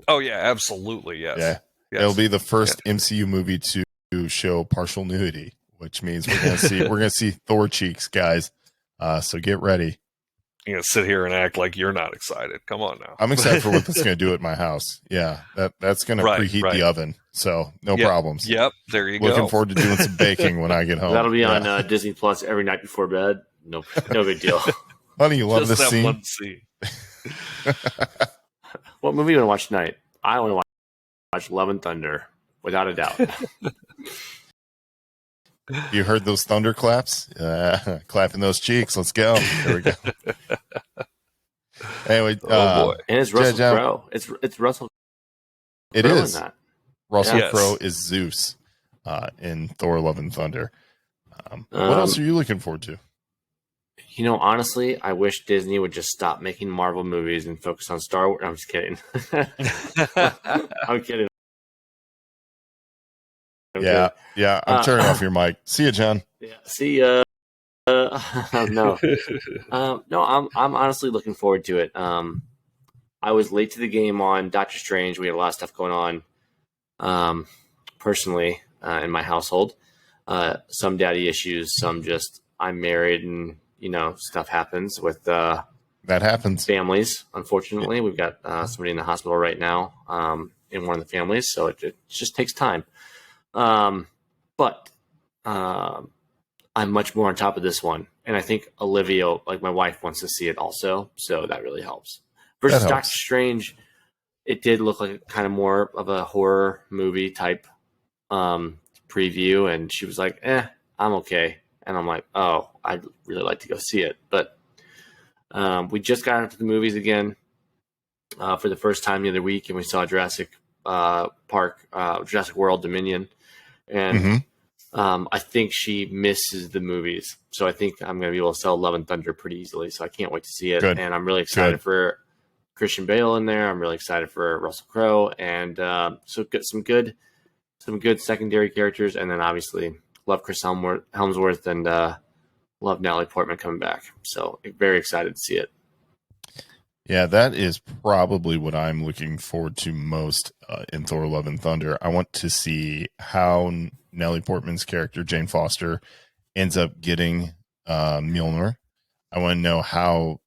Oh yeah, absolutely, yes. Yeah, yes. It'll be the first MCU movie to show partial nudity, which means we're gonna see Thor cheeks, guys. So get ready. You're gonna sit here and act like you're not excited. Come on now. I'm excited for what that's gonna do at my house. Yeah, that's gonna preheat the oven, so no problems. Yep, there you go. Looking forward to doing some baking when I get home. That'll be on Disney Plus every night before bed. No big deal. Honey, you love Just this scene? One scene. What movie do you want to watch tonight? I want to watch Love and Thunder, without a doubt. You heard those thunderclaps? Clapping those cheeks. Let's go. There we go. Anyway, oh boy. And it's Russell Crowe. It's Russell Crowe. It is. In that. Russell Crowe is Zeus in Thor: Love and Thunder. What else are you looking forward to? Honestly, I wish Disney would just stop making Marvel movies and focus on Star Wars. I'm just kidding. I'm kidding. Yeah. I'm turning off your mic. See you, John. Yeah. See ya. No. No. I'm honestly looking forward to it. I was late to the game on Doctor Strange. We had a lot of stuff going on, personally, in my household. Some daddy issues. Some just I'm married and stuff happens with that happens families. Unfortunately, we've got somebody in the hospital right now in one of the families, so it just takes time. But I'm much more on top of this one, and I think Olivia, like my wife, wants to see it also, so that really helps. Versus That helps. Doctor Strange, it did look like kind of more of a horror movie type preview, and she was like, I'm okay. And I'm like, oh, I'd really like to go see it. But we just got into the movies again for the first time the other week, and we saw Jurassic Jurassic World Dominion. And I think she misses the movies. So I think I'm going to be able to sell Love and Thunder pretty easily. So I can't wait to see it. Good. And I'm really excited for Christian Bale in there. I'm really excited for Russell Crowe. And so get some good secondary characters. And then obviously love Chris Helmsworth and love Natalie Portman coming back. So very excited to see it. Yeah, that is probably what I'm looking forward to most in Thor: Love and Thunder. I want to see how Natalie Portman's character, Jane Foster, ends up getting Mjolnir. I want to know how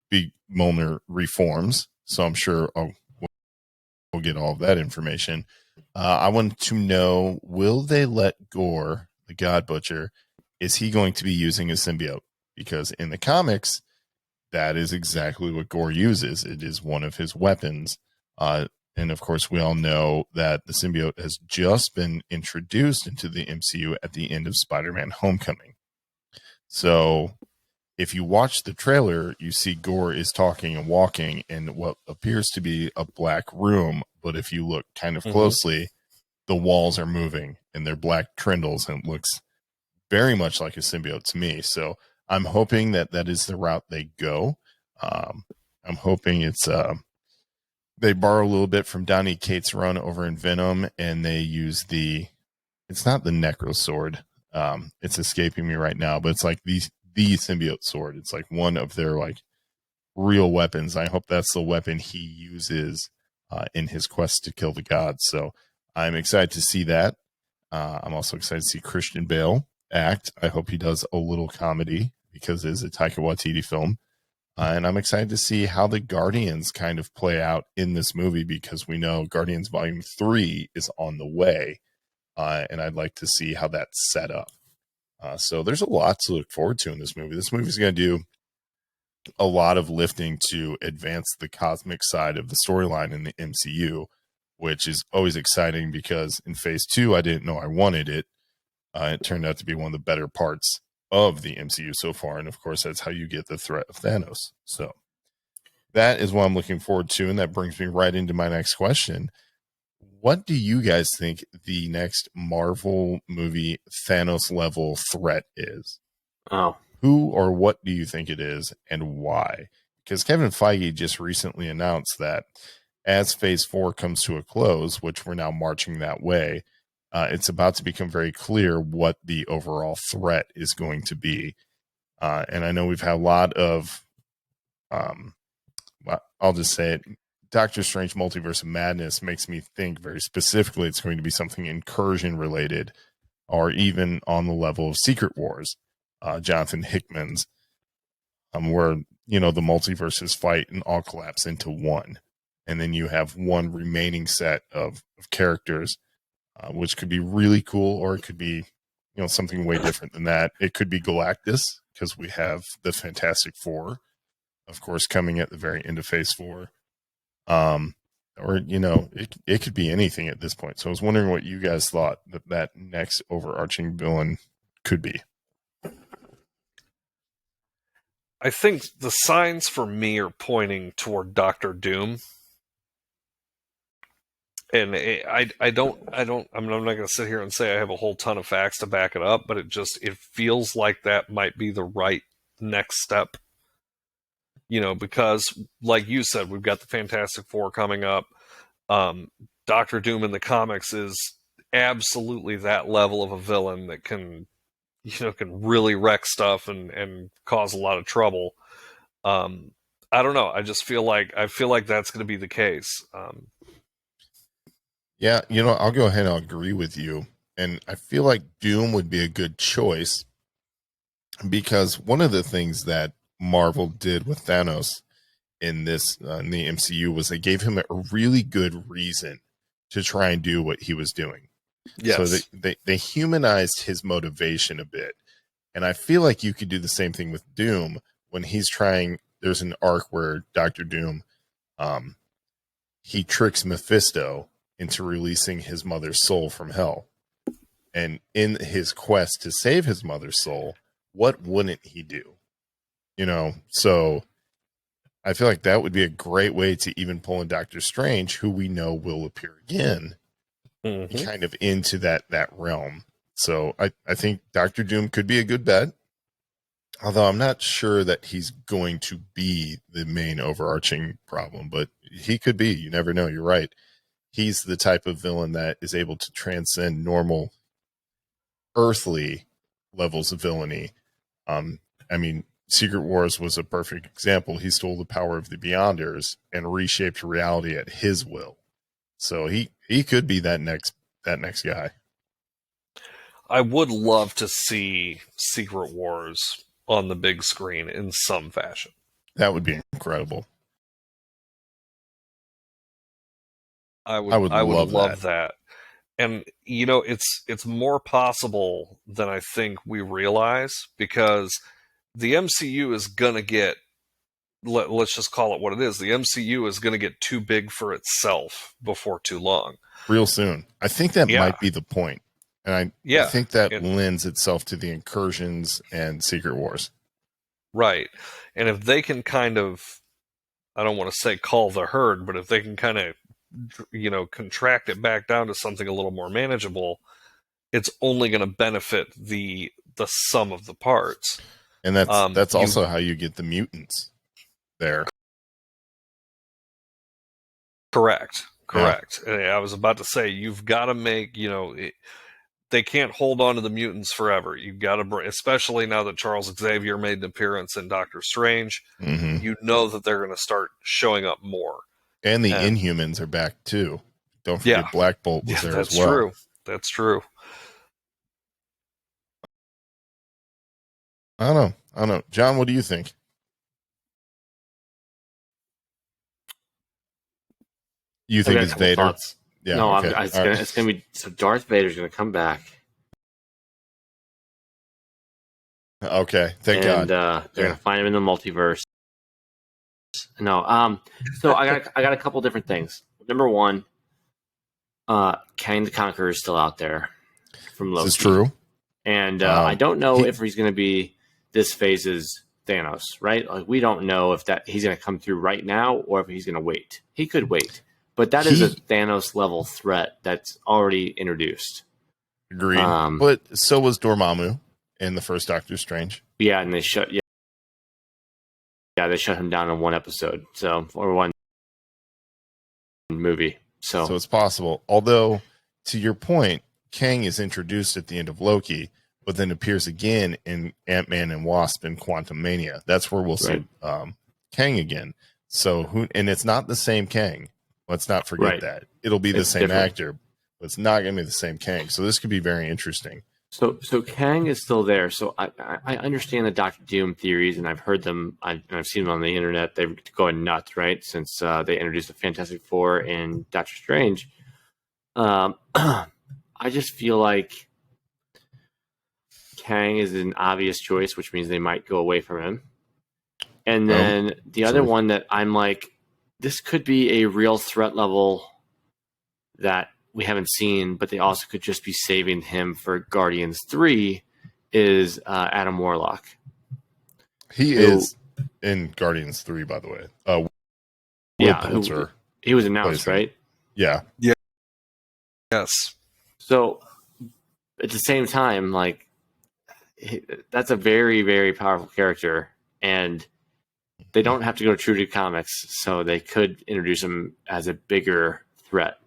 Big Mjolnir reforms. So I'm sure we'll get all of that information. I want to know, will they let Gore, the God Butcher, is he going to be using a symbiote? Because in the comics, that is exactly what Gore uses. It is one of his weapons. And of course, we all know that the symbiote has just been introduced into the MCU at the end of Spider-Man Homecoming. So if you watch the trailer, you see Gore is talking and walking in what appears to be a black room. But if you look kind of closely, the walls are moving and they're black trindles, and it looks very much like a symbiote to me. So I'm hoping that is the route they go. I'm hoping it's they borrow a little bit from Donny Cates' run over in Venom, and they use it's not the Necro Sword. It's escaping me right now, but it's like the symbiote sword. It's like one of their like real weapons. I hope that's the weapon he uses in his quest to kill the gods. So I'm excited to see that. I'm also excited to see Christian Bale act. I hope he does a little comedy, because it is a Taika Waititi film. And I'm excited to see how the Guardians kind of play out in this movie, because we know Guardians Volume 3 is on the way. And I'd like to see how that's set up. So there's a lot to look forward to in this movie. This movie is going to do a lot of lifting to advance the cosmic side of the storyline in the MCU, which is always exciting, because in Phase 2, I didn't know I wanted it. It turned out to be one of the better parts of the MCU so far. And of course, that's how you get the threat of Thanos. So that is what I'm looking forward to. And that brings me right into my next question. What do you guys think the next Marvel movie Thanos level threat is? Oh, who or what do you think it is, and why? Because Kevin Feige just recently announced that as Phase 4 comes to a close, which we're now marching that way, it's about to become very clear what the overall threat is going to be. And I know we've had a lot of, I'll just say it, Doctor Strange Multiverse of Madness makes me think very specifically it's going to be something incursion related, or even on the level of Secret Wars, Jonathan Hickman's, where, the multiverses fight and all collapse into one. And then you have one remaining set of characters, which could be really cool, or it could be, something way different than that. It could be Galactus, because we have the Fantastic Four, of course, coming at the very end of Phase 4. Or, it could be anything at this point. So I was wondering what you guys thought that next overarching villain could be. I think the signs for me are pointing toward Doctor Doom. And I'm not going to sit here and say I have a whole ton of facts to back it up, but it feels like that might be the right next step. Because like you said, we've got the Fantastic Four coming up. Doctor Doom in the comics is absolutely that level of a villain that can really wreck stuff and cause a lot of trouble. I don't know. I feel like that's going to be the case. Yeah, I'll go ahead and I'll agree with you. And I feel like Doom would be a good choice, because one of the things that Marvel did with Thanos in the MCU was they gave him a really good reason to try and do what he was doing. Yes. So they humanized his motivation a bit. And I feel like you could do the same thing with Doom when he's trying. There's an arc where Dr. Doom, he tricks Mephisto into releasing his mother's soul from hell. And in his quest to save his mother's soul, what wouldn't he do? You know, so I feel like that would be a great way to even pull in Doctor Strange, who we know will appear again, kind of into that realm. So I think Doctor Doom could be a good bet. Although I'm not sure that he's going to be the main overarching problem, but he could be. You never know. You're right. He's the type of villain that is able to transcend normal earthly levels of villainy. I mean, Secret Wars was a perfect example. He stole the power of the Beyonders and reshaped reality at his will. So he could be that next guy. I would love to see Secret Wars on the big screen in some fashion. That would be incredible. I would love that. And you know, it's more possible than I think we realize, because the MCU is gonna get, let's just call it what it is. The MCU is gonna get too big for itself before too long. Real soon. I think that might be the point. And I think that lends itself to the Incursions and Secret Wars. Right. And if they can kind of, I don't want to say call the herd, but if they can kind of, you know, contract it back down to something a little more manageable, it's only going to benefit the sum of the parts. And that's also how you get the mutants there. Correct. Yeah. I was about to say, you've got to make, you know, they can't hold on to the mutants forever. You've got to bring, especially now that Charles Xavier made an appearance in Doctor Strange, you know that they're going to start showing up more. And the Inhumans are back too. Don't forget Black Bolt was there as well. True. That's true. I don't know. John, what do you think? You think it's Vader? Thoughts. Yeah, no, okay. It's gonna be, so Darth Vader's gonna come back. Okay, thank God. They're gonna find him in the multiverse. No, so I got a couple different things. Number one, Kang the Conqueror is still out there from Loki. This is true. And I don't know if he's gonna be this phase's Thanos, right? Like, we don't know if that he's gonna come through right now or if he's gonna wait. He could wait. But that is a Thanos level threat that's already introduced. Agreed. But so was Dormammu in the first Doctor Strange. Yeah, and they shut him down in one episode. Or one movie. So it's possible. Although, to your point, Kang is introduced at the end of Loki, but then appears again in Ant-Man and Wasp and Quantumania. That's where we'll see Kang again. So and it's not the same Kang. Let's not forget that. It'll be the same actor, but it's not going to be the same Kang. So this could be very interesting. So Kang is still there. So I understand the Doctor Doom theories, and I've heard them. I've seen them on the internet. They're going nuts, right? Since they introduced the Fantastic Four and Doctor Strange. I just feel like Kang is an obvious choice, which means they might go away from him. And then the other one that I'm like, this could be a real threat level that we haven't seen, but they also could just be saving him for Guardians 3, is Adam Warlock. He is in Guardians 3, by the way. He was announced, right? Yeah. Yes. So at the same time, like, that's a very, very powerful character, and they don't have to go true to comics, so they could introduce him as a bigger threat.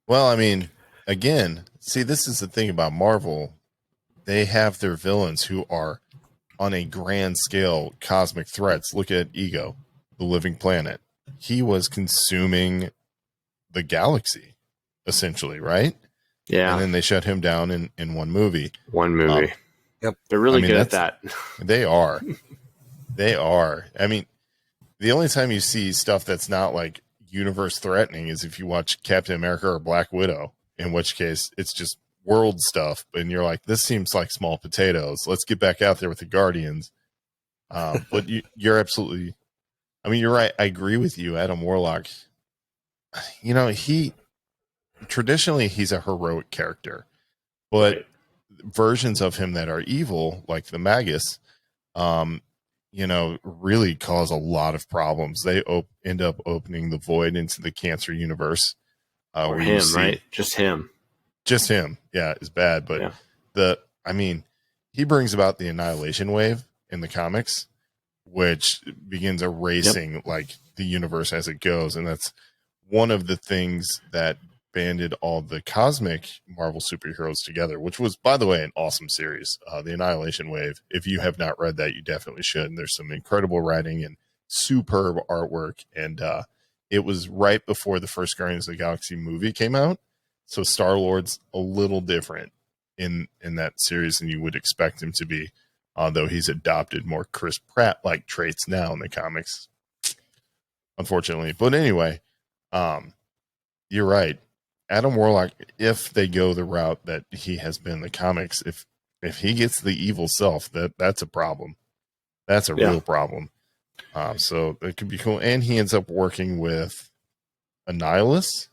Well, I mean, again, see, this is the thing about Marvel. They have their villains who are on a grand scale cosmic threats. Look at Ego, the living planet. He was consuming the galaxy, essentially, right? Yeah. And then they shut him down in one movie. Yep. They're really good at that. They are. They are. I mean, the only time you see stuff that's not like universe threatening is if you watch Captain America or Black Widow. in which case it's just world stuff. And you're like, this seems like small potatoes. Let's get back out there with the Guardians. But you're absolutely, I mean, you're right. I agree with you. Adam Warlock, you know, traditionally he's a heroic character, but versions of him that are evil, like the Magus, you know, really cause a lot of problems. They end up opening the void into the Cancer universe. Or him, right? Just him. Yeah, is bad. But he brings about the Annihilation Wave in the comics, which begins erasing like the universe as it goes. And that's one of the things that banded all the cosmic Marvel superheroes together, which was, by the way, an awesome series. The Annihilation Wave. If you have not read that, you definitely should. And there's some incredible writing and superb artwork. And it was right before the first Guardians of the Galaxy movie came out. So Star-Lord's a little different in that series than you would expect him to be. Although he's adopted more Chris Pratt-like traits now in the comics, unfortunately. But anyway, you're right. Adam Warlock, if they go the route that he has been in the comics, if he gets the evil self, that's a problem. That's a real problem. So it could be cool. And he ends up working with Annihilus,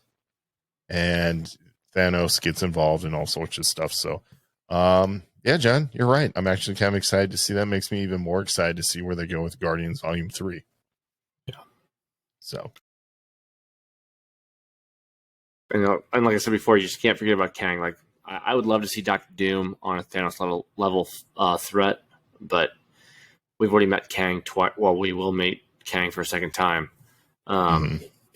and Thanos gets involved in all sorts of stuff. So, yeah, John, you're right. I'm actually kind of excited to see that. Makes me even more excited to see where they go with Guardians Volume 3. Yeah. So. And like I said before, you just can't forget about Kang. Like, I would love to see Doctor Doom on a Thanos level threat, but we've already met Kang twice. Well, we will meet Kang for a second time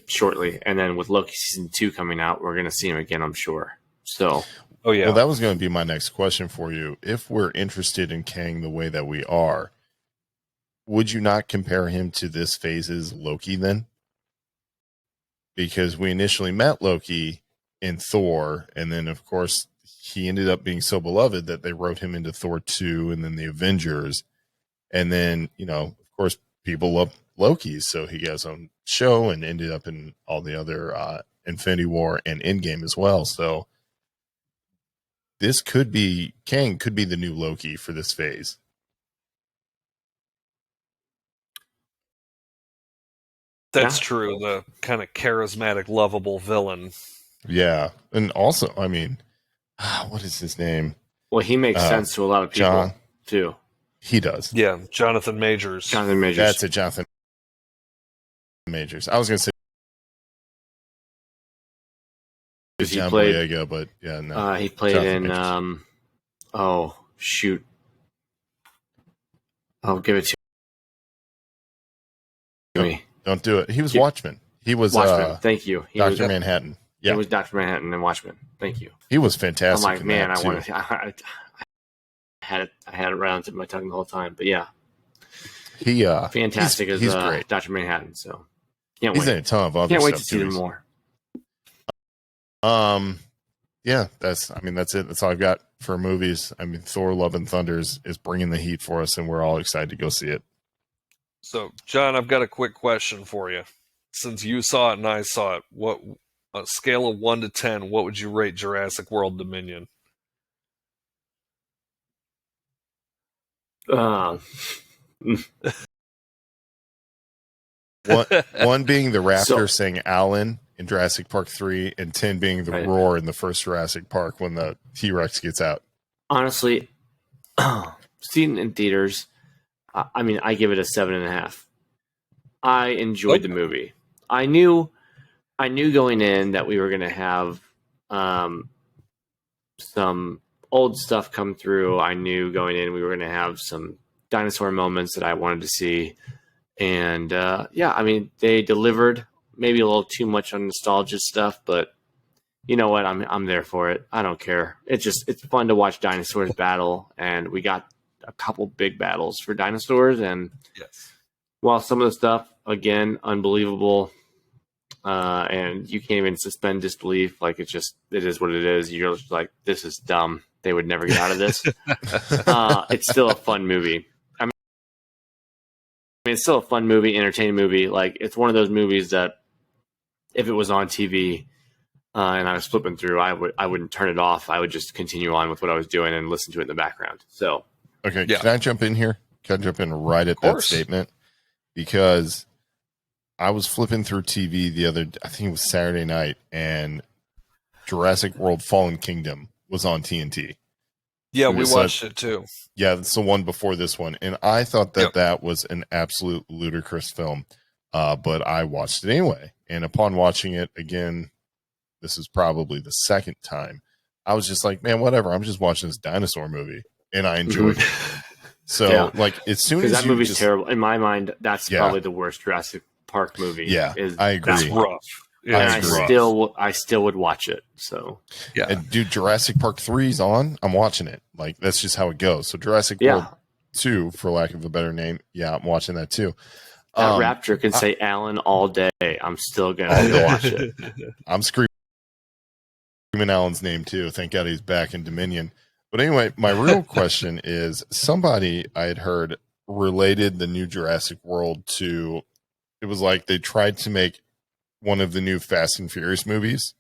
shortly. And then with Loki Season 2 coming out, we're going to see him again, I'm sure. So... Oh, yeah. Well, that was going to be my next question for you. If we're interested in Kang the way that we are, would you not compare him to this phase's Loki then? Because we initially met Loki in Thor, and then, of course, he ended up being so beloved that they wrote him into Thor 2 and then the Avengers. And then, you know, of course, people love Loki, so he got his own show and ended up in all the other Infinity War and Endgame as well. So, Kang could be the new Loki for this phase. That's true. The kind of charismatic, lovable villain. Yeah. And also, I mean, what is his name? Well, he makes sense to a lot of people, too. He does. Yeah, Jonathan Majors. That's it, Jonathan Majors. I was going to say John Boyega, but yeah, no. He played Jonathan in shoot. I'll give it to me. Don't do it. He was Watchmen. He was Watchmen. Thank you. Dr. Manhattan. Yeah. He was Dr. Manhattan in Watchmen. Thank you. He was fantastic. I'm like, man, I had it right on the tip of my tongue the whole time. But yeah. Fantastic as great. Dr. Manhattan. So can't wait. He's in a ton of other stuff. Can't wait to see him more. Yeah, that's it. That's all I've got for movies. I mean, Thor Love and Thunder is bringing the heat for us, and we're all excited to go see it. So, John, I've got a quick question for you. Since you saw it and I saw it, what on a scale of 1 to 10, what would you rate Jurassic World Dominion? One being the raptor saying Alan in Jurassic Park 3, and 10 being the roar in the first Jurassic Park when the T-Rex gets out. Honestly, seeing in theaters, I mean, I give it a 7.5. I enjoyed the movie. I knew going in that we were going to have some old stuff come through. I knew going in we were going to have some dinosaur moments that I wanted to see. And I mean, they delivered. Maybe a little too much on nostalgia stuff, but you know what? I'm there for it. I don't care. It's fun to watch dinosaurs battle, and we got a couple big battles for dinosaurs. And while some of the stuff, again, unbelievable, and you can't even suspend disbelief. Like it is what it is. You're just like, this is dumb. They would never get out of this. It's still a fun movie. I mean, it's still a fun movie, entertaining movie. Like it's one of those movies that, if it was on TV, and I was flipping through, I wouldn't turn it off. I would just continue on with what I was doing and listen to it in the background. So, okay, can I jump in here? Can I jump in right at that statement? Because I was flipping through TV I think it was Saturday night, and Jurassic World Fallen Kingdom was on TNT. Yeah, we watched it too. Yeah, it's the one before this one. And I thought that was an absolute ludicrous film. But I watched it anyway. And upon watching it again, this is probably the second time, I was just like, man, whatever. I'm just watching this dinosaur movie. And I enjoyed it. So, like, as soon as that movie's terrible. In my mind, that's probably the worst Jurassic Park movie. Yeah, I agree. That's rough. Yeah, and I still would watch it. So yeah, and dude, Jurassic Park 3's on. I'm watching it. Like, that's just how it goes. So Jurassic World 2, for lack of a better name, I'm watching that too. That raptor can say Alan all day. I'm still gonna watch it. I'm screaming Alan's name too. Thank God he's back in Dominion. But anyway, my real question is: somebody I had heard related the new Jurassic World to. It was like they tried to make one of the new Fast and Furious movies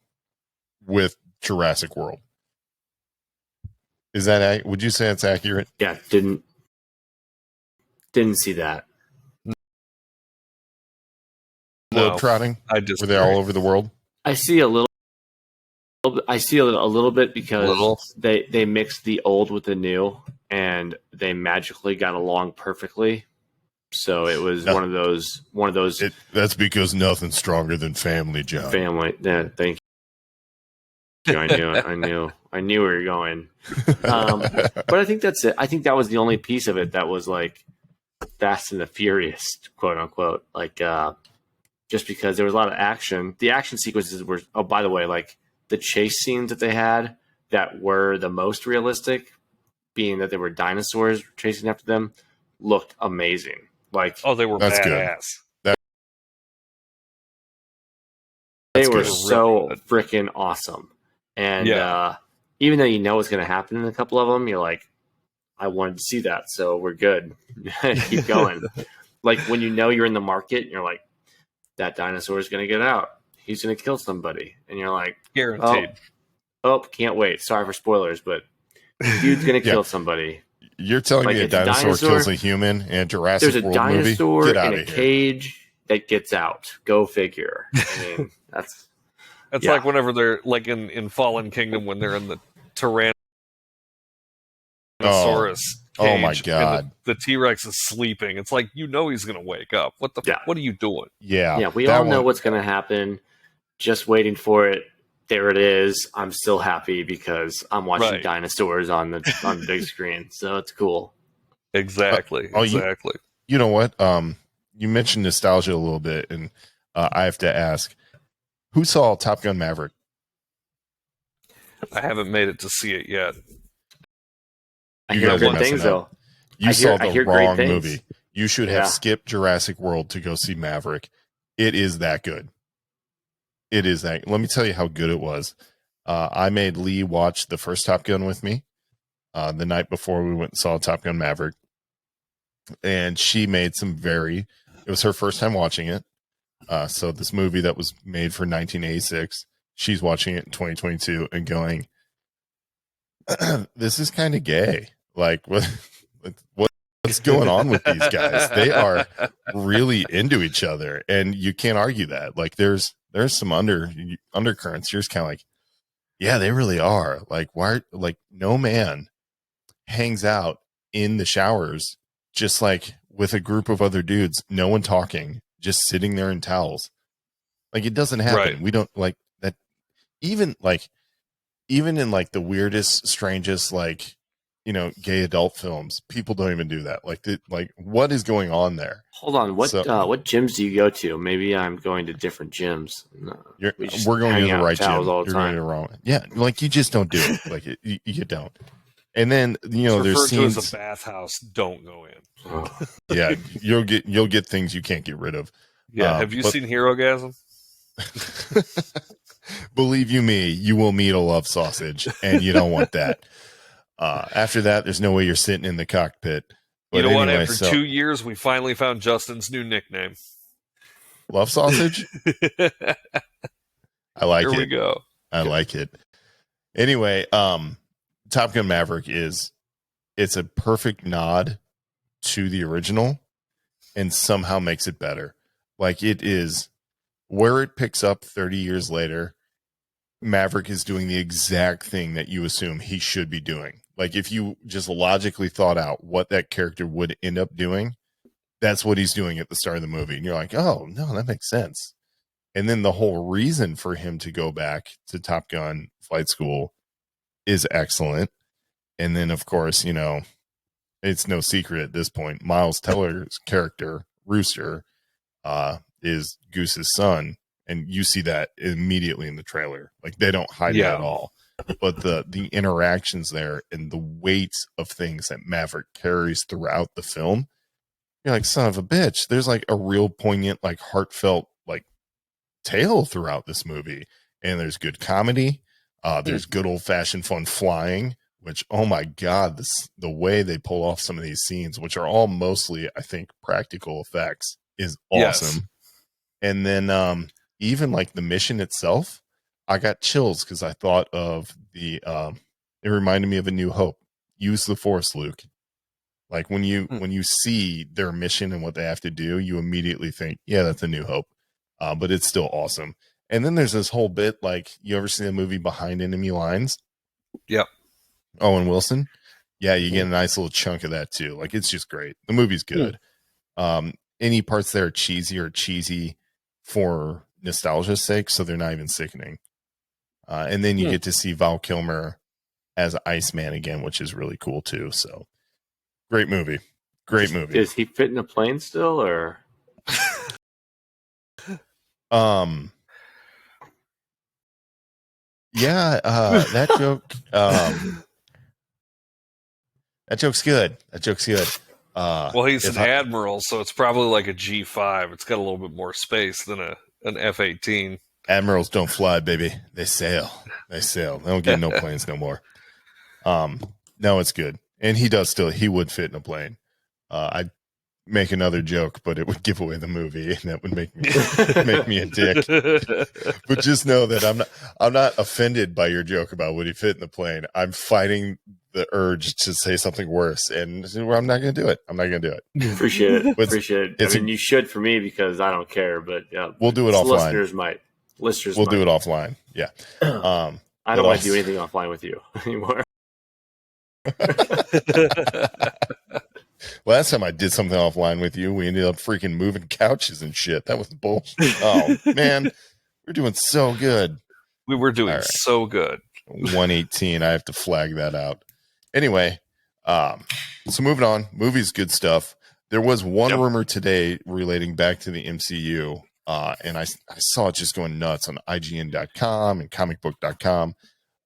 with Jurassic World. Is that, would you say it's accurate? Yeah, didn't see that. Globetrotting? Were they all over the world? I see a little bit because they mixed the old with the new, and they magically got along perfectly. So it was one of those. That's because nothing's stronger than family, John. Family. Yeah, thank you. I knew where you're going. But I think that's it. I think that was the only piece of it that was like Fast and the Furious, quote unquote. Like, just because there was a lot of action. The action sequences were. Oh, by the way, like the chase scenes that they had that were the most realistic, being that there were dinosaurs chasing after them, looked amazing. Like, they were badass. They were so freaking awesome. And even though you know what's going to happen in a couple of them, you're like, I wanted to see that, so we're good. Keep going. Like when you know you're in the market, and you're like, that dinosaur is going to get out. He's going to kill somebody. And you're like, guaranteed. Oh, can't wait. Sorry for spoilers, but dude's going to kill somebody. You're telling me a dinosaur kills a human in Jurassic World movie? There's a dinosaur in a cage that gets out. Go figure. I mean, that's like whenever they're like in Fallen Kingdom when they're in the Tyrannosaurus cage. Oh my god! The T-Rex is sleeping. It's like he's going to wake up. What are you doing? Yeah, we all know what's going to happen. Just waiting for it. There it is. I'm still happy because I'm watching dinosaurs on the big screen, so it's cool. Exactly. Exactly. You know what? You mentioned nostalgia a little bit, and I have to ask, who saw Top Gun Maverick? I haven't made it to see it yet. I hear good things though. You saw the wrong movie. You should have skipped Jurassic World to go see Maverick. It is that good. It is that. Let me tell you how good it was. I made Lee watch the first Top Gun with me the night before we went and saw Top Gun Maverick. And she made it was her first time watching it. So this movie that was made for 1986, she's watching it in 2022 and going, this is kind of gay. Like, what's going on with these guys? They are really into each other, and you can't argue that. Like, there's some undercurrents. You're just kind of like, yeah, they really are. Like, why? Like, no man hangs out in the showers just like with a group of other dudes, no one talking, just sitting there in towels. Like, it doesn't happen. Right. We don't like that. Even in like the weirdest, strangest, like, gay adult films, people don't even do that. Like, what is going on there? Hold on. What gyms do you go to? Maybe I'm going to different gyms. No, we're going to the right gym. You're going to the wrong. Yeah. Like, you just don't do it. Like, you don't. And then, there's scenes as a bathhouse. Don't go in. Yeah. You'll get things you can't get rid of. Yeah. Have you seen Herogasm? Believe you me, you will meet a love sausage, and you don't want that. After that, there's no way you're sitting in the cockpit. But you know what? After 2 years, we finally found Justin's new nickname. Love sausage? I like it. Here we go. I like it. Anyway, Top Gun Maverick it's a perfect nod to the original and somehow makes it better. Like, it is where it picks up 30 years later. Maverick is doing the exact thing that you assume he should be doing. Like, if you just logically thought out what that character would end up doing, that's what he's doing at the start of the movie. And you're like, oh, no, that makes sense. And then the whole reason for him to go back to Top Gun flight school is excellent. And then, of course, it's no secret at this point, Miles Teller's character, Rooster, is Goose's son. And you see that immediately in the trailer. Like, they don't hide it at all. But the interactions there and the weight of things that Maverick carries throughout the film, you're like, son of a bitch. There's like a real poignant, like heartfelt, like tale throughout this movie. And there's good comedy. There's good old fashioned fun flying, which, oh my God, the way they pull off some of these scenes, which are all mostly, I think, practical effects, is awesome. Yes. And then even like the mission itself, I got chills because I thought of it reminded me of A New Hope. Use the Force, Luke. Like, when you see their mission and what they have to do, you immediately think, yeah, that's A New Hope. But it's still awesome. And then there's this whole bit, like, you ever see the movie Behind Enemy Lines? Yep. Owen Wilson? Yeah, you get a nice little chunk of that too. Like, it's just great. The movie's good. Any parts that are cheesy for nostalgia's sake, so they're not even sickening. And then you get to see Val Kilmer as Iceman again, which is really cool too. So, great movie. Great movie. Is he fit in a plane still, or? Yeah, that joke. That joke's good. Well, he's an admiral, so it's probably like a G5. It's got a little bit more space than an F-18. Admirals don't fly, baby. They sail. They don't get no planes no more. No, it's good. And he would fit in a plane. I'd make another joke, but it would give away the movie, and that would make me a dick. But just know that I'm not offended by your joke about would he fit in the plane. I'm fighting the urge to say something worse, and I'm not going to do it. Appreciate it. I mean, you should for me, because I don't care, but we'll do it offline. Listeners do it offline. Yeah. I don't want to do anything offline with you anymore. Last time I did something offline with you, we ended up freaking moving couches and shit. That was bullshit. Oh, man. We're doing so good. We were doing so good. 118. I have to flag that out. Anyway, so moving on. Movies, good stuff. There was one rumor today relating back to the MCU, and I saw it just going nuts on IGN.com and comicbook.com.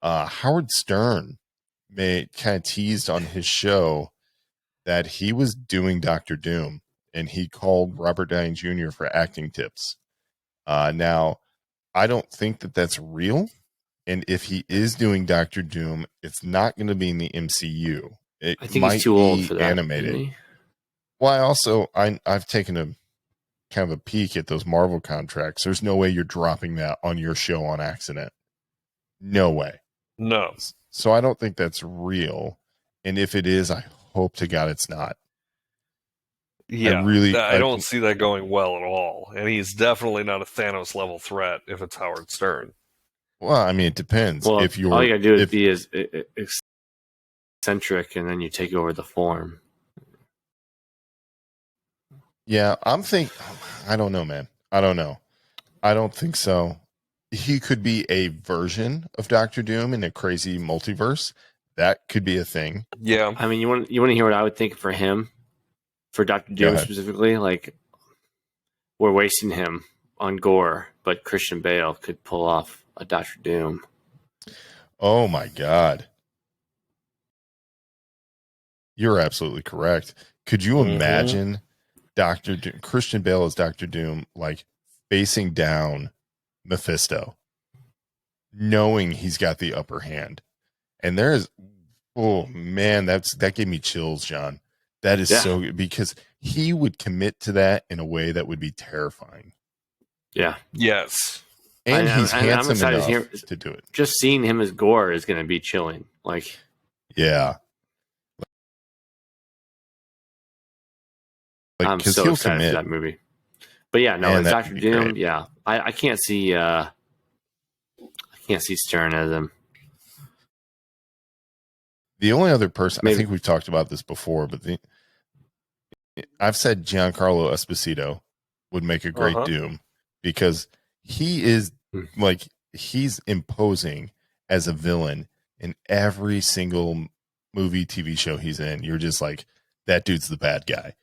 Howard Stern kind of teased on his show that he was doing Dr. Doom, and he called Robert Downey Jr. for acting tips. Now, I don't think that that's real. And if he is doing Dr. Doom, it's not going to be in the MCU. I think he's too old for that. Animated. Well, I've taken a kind of a peek at those Marvel contracts. There's no way you're dropping that on your show on accident. No way. No. So I don't think that's real. And if it is, I hope to God it's not. Yeah, I don't see that going well at all. And he's definitely not a Thanos level threat if it's Howard Stern. Well, I mean, it depends. Well, all you gotta do is be as eccentric, and then you take over the form. Yeah, I don't know, man. I don't know. I don't think so. He could be a version of Dr. Doom in a crazy multiverse. That could be a thing. Yeah. I mean, you want to hear what I would think for him, for Dr. Doom specifically? Like, we're wasting him on gore, but Christian Bale could pull off a Dr. Doom. Oh my God. You're absolutely correct. Could you imagine Christian Bale as Dr. Doom, like facing down Mephisto, knowing he's got the upper hand? And oh man, that gave me chills, John. That is so good, because he would commit to that in a way that would be terrifying. Yeah. Yes. And he's handsome excited enough to do it. Just seeing him as Gore is going to be chilling. Like, yeah. I'm so excited for that movie. But yeah, no, Dr. Doom, yeah. I can't see Stern as him. The only other person, I think we've talked about this before, but I've said Giancarlo Esposito would make a great Doom because he is like, he's imposing as a villain in every single movie, TV show he's in. You're just like, that dude's the bad guy.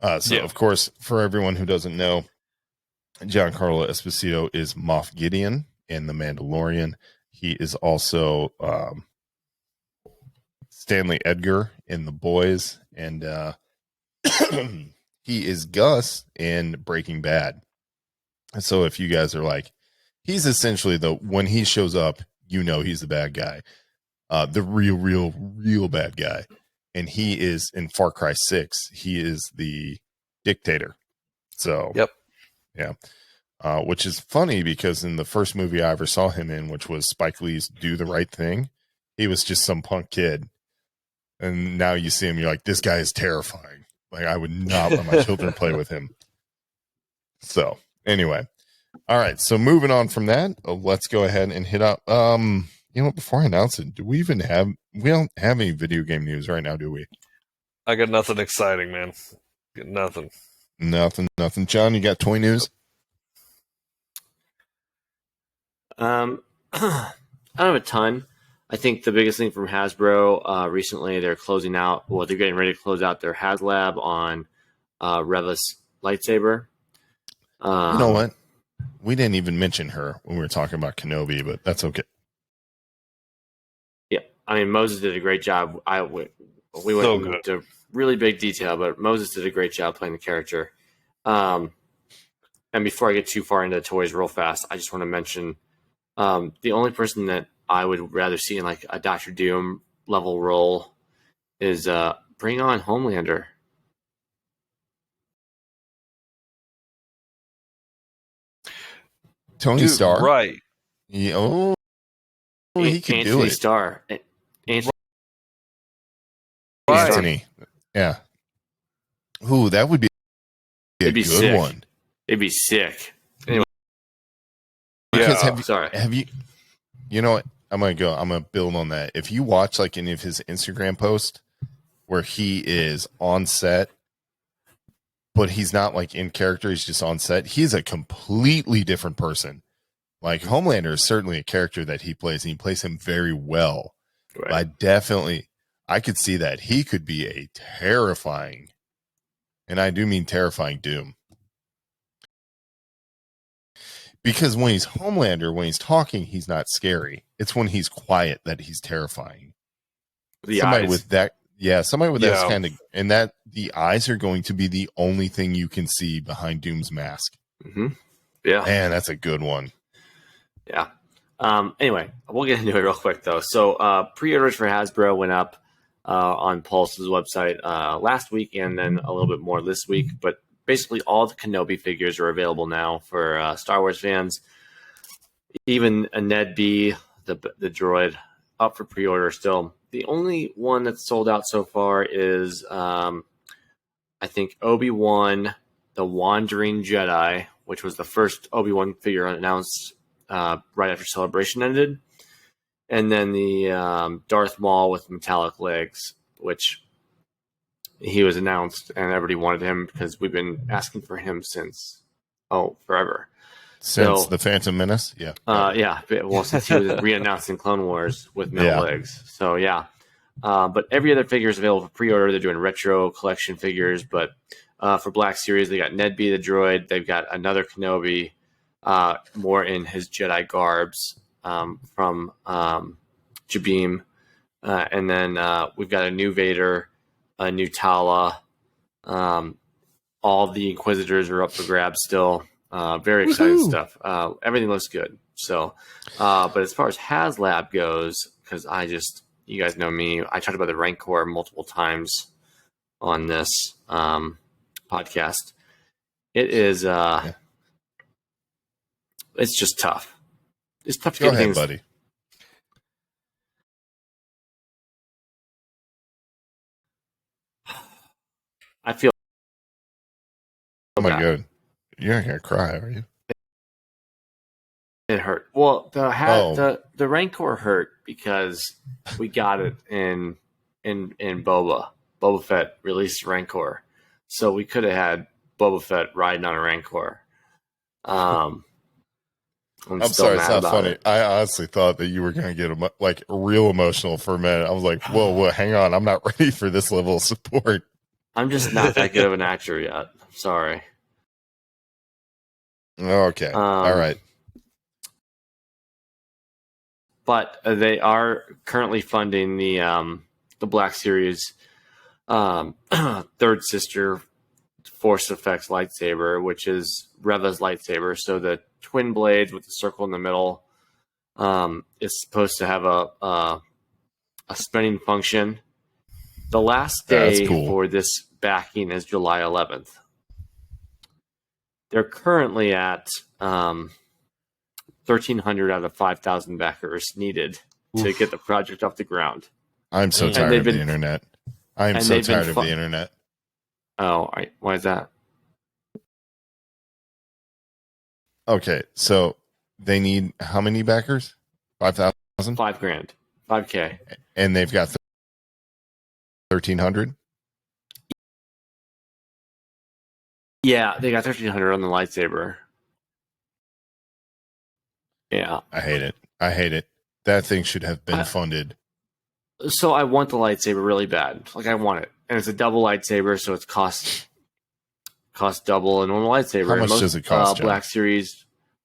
Of course, for everyone who doesn't know, Giancarlo Esposito is Moff Gideon in The Mandalorian. He is also Stanley Edgar in The Boys, and he is Gus in Breaking Bad. So if you guys are like, he's essentially when he shows up, you know he's the bad guy, the real bad guy. And he is in Far Cry 6. He is the dictator. So, yeah. Which is funny because in the first movie I ever saw him in, which was Spike Lee's Do the Right Thing, he was just some punk kid. And now you see him, you're like, this guy is terrifying. Like, I would not let my children play with him. So, anyway. All right. So, moving on from that, let's go ahead and hit up. You know, before I announce it, we don't have any video game news right now, do we? I got nothing exciting, man. Got nothing. Nothing. John, you got toy news? I don't have a ton. I think the biggest thing from Hasbro recently, they're closing out. Well, they're getting ready to close out their HasLab on Reva's lightsaber. You know what? We didn't even mention her when we were talking about Kenobi, but that's okay. Yeah, I mean, Moses did a great job. We went into really big detail, but Moses did a great job playing the character. And before I get too far into the toys real fast, I just want to mention the only person that I would rather see in like a Dr. Doom level role is bring on Homelander. Tony Stark, right? He can do it. Anthony Starr. Anthony, yeah. Ooh, that would be a good sick. one. It'd be sick. Anyway, because have you? You know what? I'm gonna build on that. If you watch like any of his Instagram posts where he is on set, but he's not like in character, he's just on set, he's a completely different person. Like Homelander is certainly a character that he plays, and he plays him very well. Right. I could see that he could be a terrifying, and I do mean terrifying, Doom. Because when he's Homelander, when he's talking, he's not scary. It's when he's quiet that he's terrifying. Somebody with that kind of, and that the eyes are going to be the only thing you can see behind Doom's mask. Mm-hmm. Yeah, man, that's a good one. Yeah. Anyway, we'll get into it real quick though. So, pre-orders for Hasbro went up on Pulse's website last week, and then a little bit more this week. But basically, all the Kenobi figures are available now for Star Wars fans. Even a Ned B, the droid, up for pre-order still. The only one that's sold out so far is, I think, Obi-Wan, the Wandering Jedi, which was the first Obi-Wan figure announced right after Celebration ended. And then the Darth Maul with metallic legs, which he was announced, and everybody wanted him because we've been asking for him since forever. Since the Phantom Menace, yeah. Well, since he was re-announced in Clone Wars with metal legs, so yeah. But every other figure is available for pre-order. They're doing retro collection figures, but for Black Series, they got Ned B the droid. They've got another Kenobi, more in his Jedi garbs from Jabeam, and then we've got a new Vader, a new Tala. All the Inquisitors are up for grabs still. Very exciting stuff. Everything looks good. So, but as far as HasLab goes, because you guys know me, I talked about the Rancor multiple times on this podcast. It is it's just tough. It's tough to Go get ahead, things, buddy. I feel. Oh my bad. god, you're not gonna cry, are you? It hurt. Well, the Rancor hurt because we got it in Boba. Boba Fett released Rancor, so we could have had Boba Fett riding on a Rancor. I'm sorry, it's not funny. I honestly thought that you were gonna get real emotional for a minute. I was like, whoa, hang on, I'm not ready for this level of support. I'm just not that good of an actor yet. Sorry. Okay, all right. But they are currently funding the Black Series third sister Force Effects lightsaber, which is Reva's lightsaber. So the twin blades with the circle in the middle is supposed to have a spinning function. The last day for this backing is July 11th. They're currently at 1,300 out of 5,000 backers needed to get the project off the ground. I'm so tired of the internet. I am so tired of the internet. Oh, why is that? Okay, so they need how many backers? 5,000? $5,000. $5K. And they've got 1,300? Yeah, they got 1,300 on the lightsaber. Yeah. I hate it. That thing should have been funded. So I want the lightsaber really bad. Like, I want it. And it's a double lightsaber, so it's cost double a normal lightsaber. How much does it cost, John?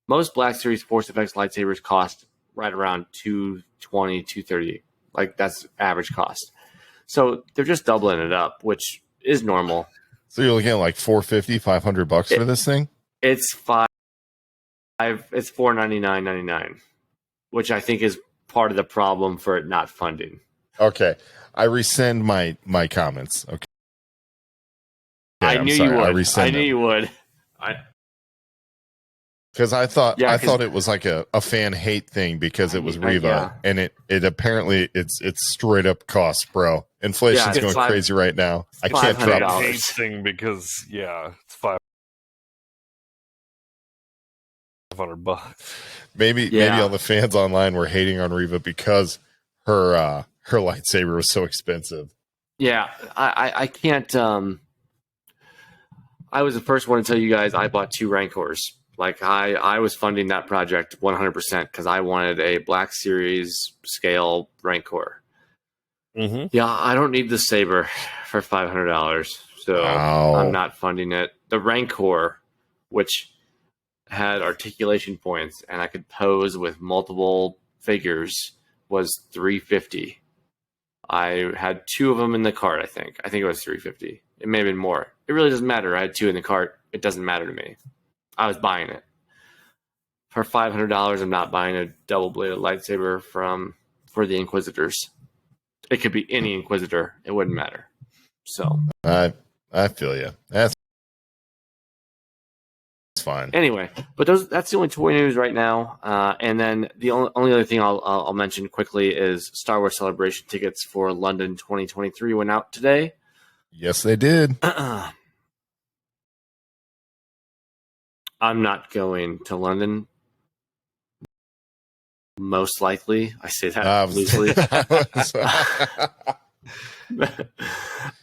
Most Black Series Force Effects lightsabers cost right around $220, $230. Like, that's average cost. So they're just doubling it up, which is normal. So you're looking at like $450, $500 for this thing? It's $499.99, which I think is part of the problem for it not funding. Okay, I rescind my comments. Okay, I knew you would. I knew you would. Because I thought it was like a fan hate thing because it was Reva, and it apparently it's straight up cost, bro. Inflation's going crazy right now. I can't drop hate thing because it's $500. Maybe all the fans online were hating on Reva because her lightsaber was so expensive. Yeah, I can't. I was the first one to tell you guys I bought 2 Rancors. Like, I was funding that project 100% because I wanted a Black Series scale Rancor. Mm-hmm. Yeah, I don't need the saber for $500, so I'm not funding it. The Rancor, which had articulation points and I could pose with multiple figures, was $350. I had 2 of them in the cart. I think it was $350. It may have been more. It really doesn't matter. I had 2 in the cart. It doesn't matter to me. I was buying it for $500. I'm not buying a double-bladed lightsaber for the Inquisitors. It could be any Inquisitor. It wouldn't matter. So I feel you. That's fine. Anyway, but that's the only toy news right now. And then the only other thing I'll mention quickly is Star Wars Celebration tickets for London 2023 went out today. Yes, they did. I'm not going to London. Most likely. I say that loosely.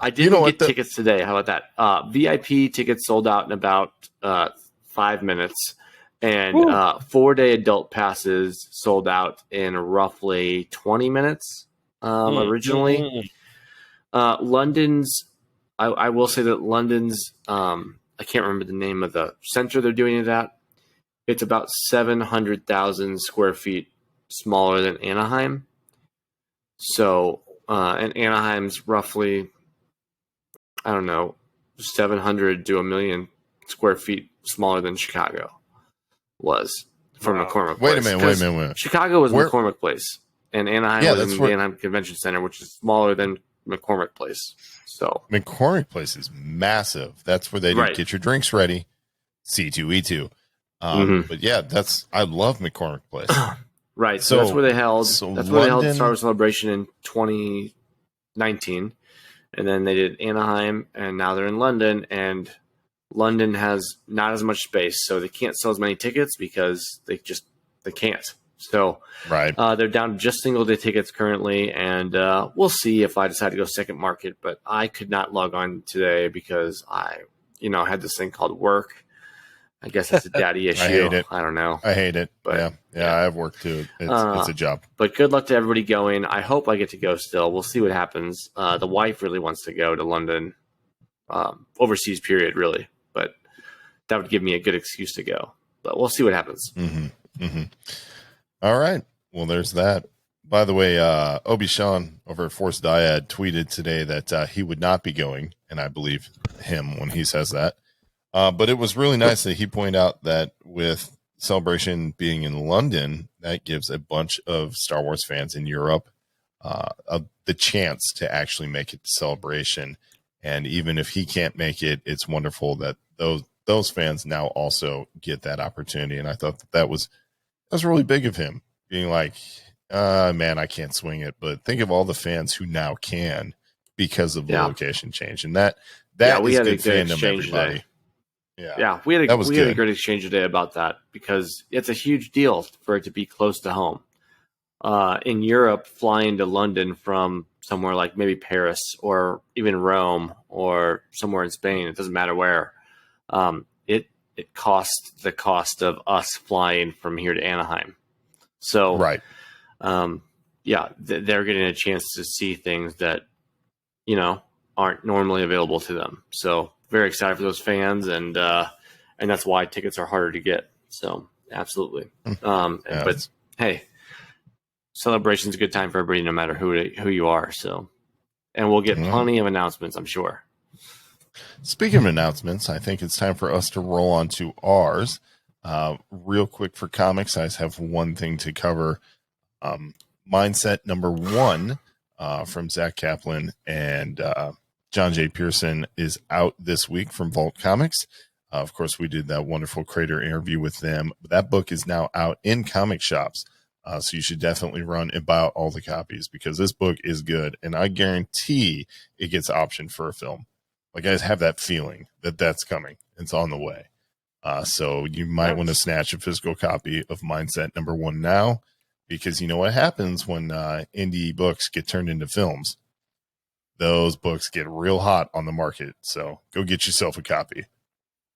I didn't get tickets today. How about that? VIP tickets sold out in about 5 minutes. And 4-day adult passes sold out in roughly 20 minutes originally. London's, I will say that London's, I can't remember the name of the center they're doing it at. It's about 700,000 square feet smaller than Anaheim. So, and Anaheim's roughly, 700 to 1 million square feet smaller than Chicago was for McCormick Place. Wait a minute. Chicago was McCormick Place, and Anaheim was in the Anaheim Convention Center, which is smaller than McCormick Place. So McCormick Place is massive. That's where they do Get Your Drinks Ready, C2E2. But yeah, I love McCormick Place. Right. So that's where they held. That's where they held the Star Wars Celebration in 2019, and then they did Anaheim, and now they're in London. And London has not as much space, so they can't sell as many tickets because they can't. So they're down to just single-day tickets currently, and we'll see if I decide to go second market. But I could not log on today because I had this thing called work. I guess it's a daddy issue. I hate it. I don't know. I hate it. But yeah, I have work too. It's a job. But good luck to everybody going. I hope I get to go still. We'll see what happens. The wife really wants to go to London, overseas period, really. But that would give me a good excuse to go. But we'll see what happens. All right. Well, there's that. By the way, Obi-Wan over at Force Dyad tweeted today that he would not be going, and I believe him when he says that. But it was really nice that he pointed out that with Celebration being in London, that gives a bunch of Star Wars fans in Europe the chance to actually make it to Celebration. And even if he can't make it, it's wonderful that those fans now also get that opportunity. And I thought that was really big of him, being like, man, I can't swing it. But think of all the fans who now can because of the location change. And that is good fandom, everybody. Today. Yeah, we had a great exchange today about that because it's a huge deal for it to be close to home. In Europe, flying to London from somewhere like maybe Paris or even Rome or somewhere in Spain, it doesn't matter where, it costs the cost of us flying from here to Anaheim. So, they're getting a chance to see things that, aren't normally available to them. So, very excited for those fans, and that's why tickets are harder to get. So absolutely. But hey, Celebration's a good time for everybody, no matter who you are. So, and we'll get plenty of announcements, I'm sure. Speaking of announcements, I think it's time for us to roll on to ours. Real quick for comics, I just have one thing to cover. Mindset number 1 from Zach Kaplan and John J. Pearson is out this week from Vault Comics. Of course, we did that wonderful creator interview with them. That book is now out in comic shops. So you should definitely run and buy out all the copies because this book is good. And I guarantee it gets optioned for a film. Like, I just have that feeling that that's coming. It's on the way. So you might want to snatch a physical copy of Mindset number 1 now, because you know what happens when indie books get turned into films. Those books get real hot on the market. So go get yourself a copy.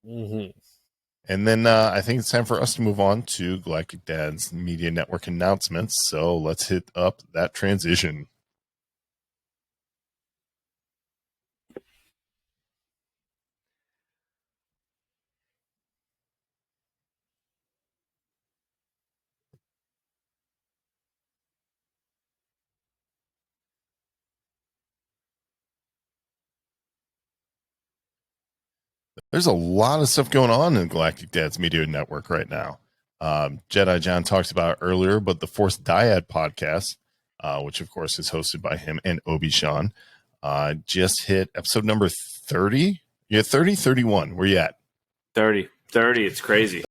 And then I think it's time for us to move on to Galactic Dads Media Network announcements. So let's hit up that transition. There's a lot of stuff going on in Galactic Dads Media Network right now. Jedi John talked about it earlier, but the Force Dyad podcast, which of course is hosted by him and Obi-Wan, just hit episode number 30. Yeah, 30, 31. Where you at? 30. It's crazy.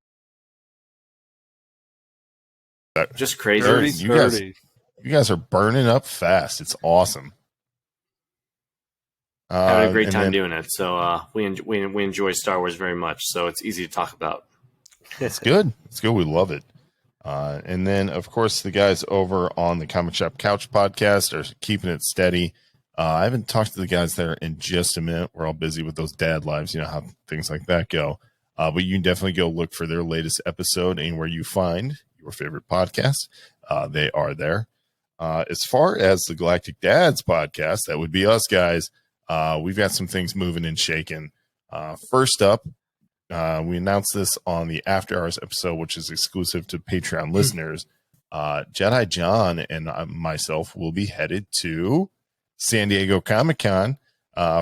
Just crazy. 30. You guys are burning up fast. It's awesome. Having a great time doing it. So we enjoy Star Wars very much. So it's easy to talk about. It's good. It's good. We love it. And then, of course, the guys over on the Comic Shop Couch podcast are keeping it steady. I haven't talked to the guys there in just a minute. We're all busy with those dad lives. You know how things like that go. But you can definitely go look for their latest episode anywhere you find your favorite podcast. They are there. As far as the Galactic Dads podcast, that would be us guys. We've got some things moving and shaking. First up, we announced this on the After Hours episode, which is exclusive to Patreon listeners. Jedi John and myself will be headed to San Diego Comic-Con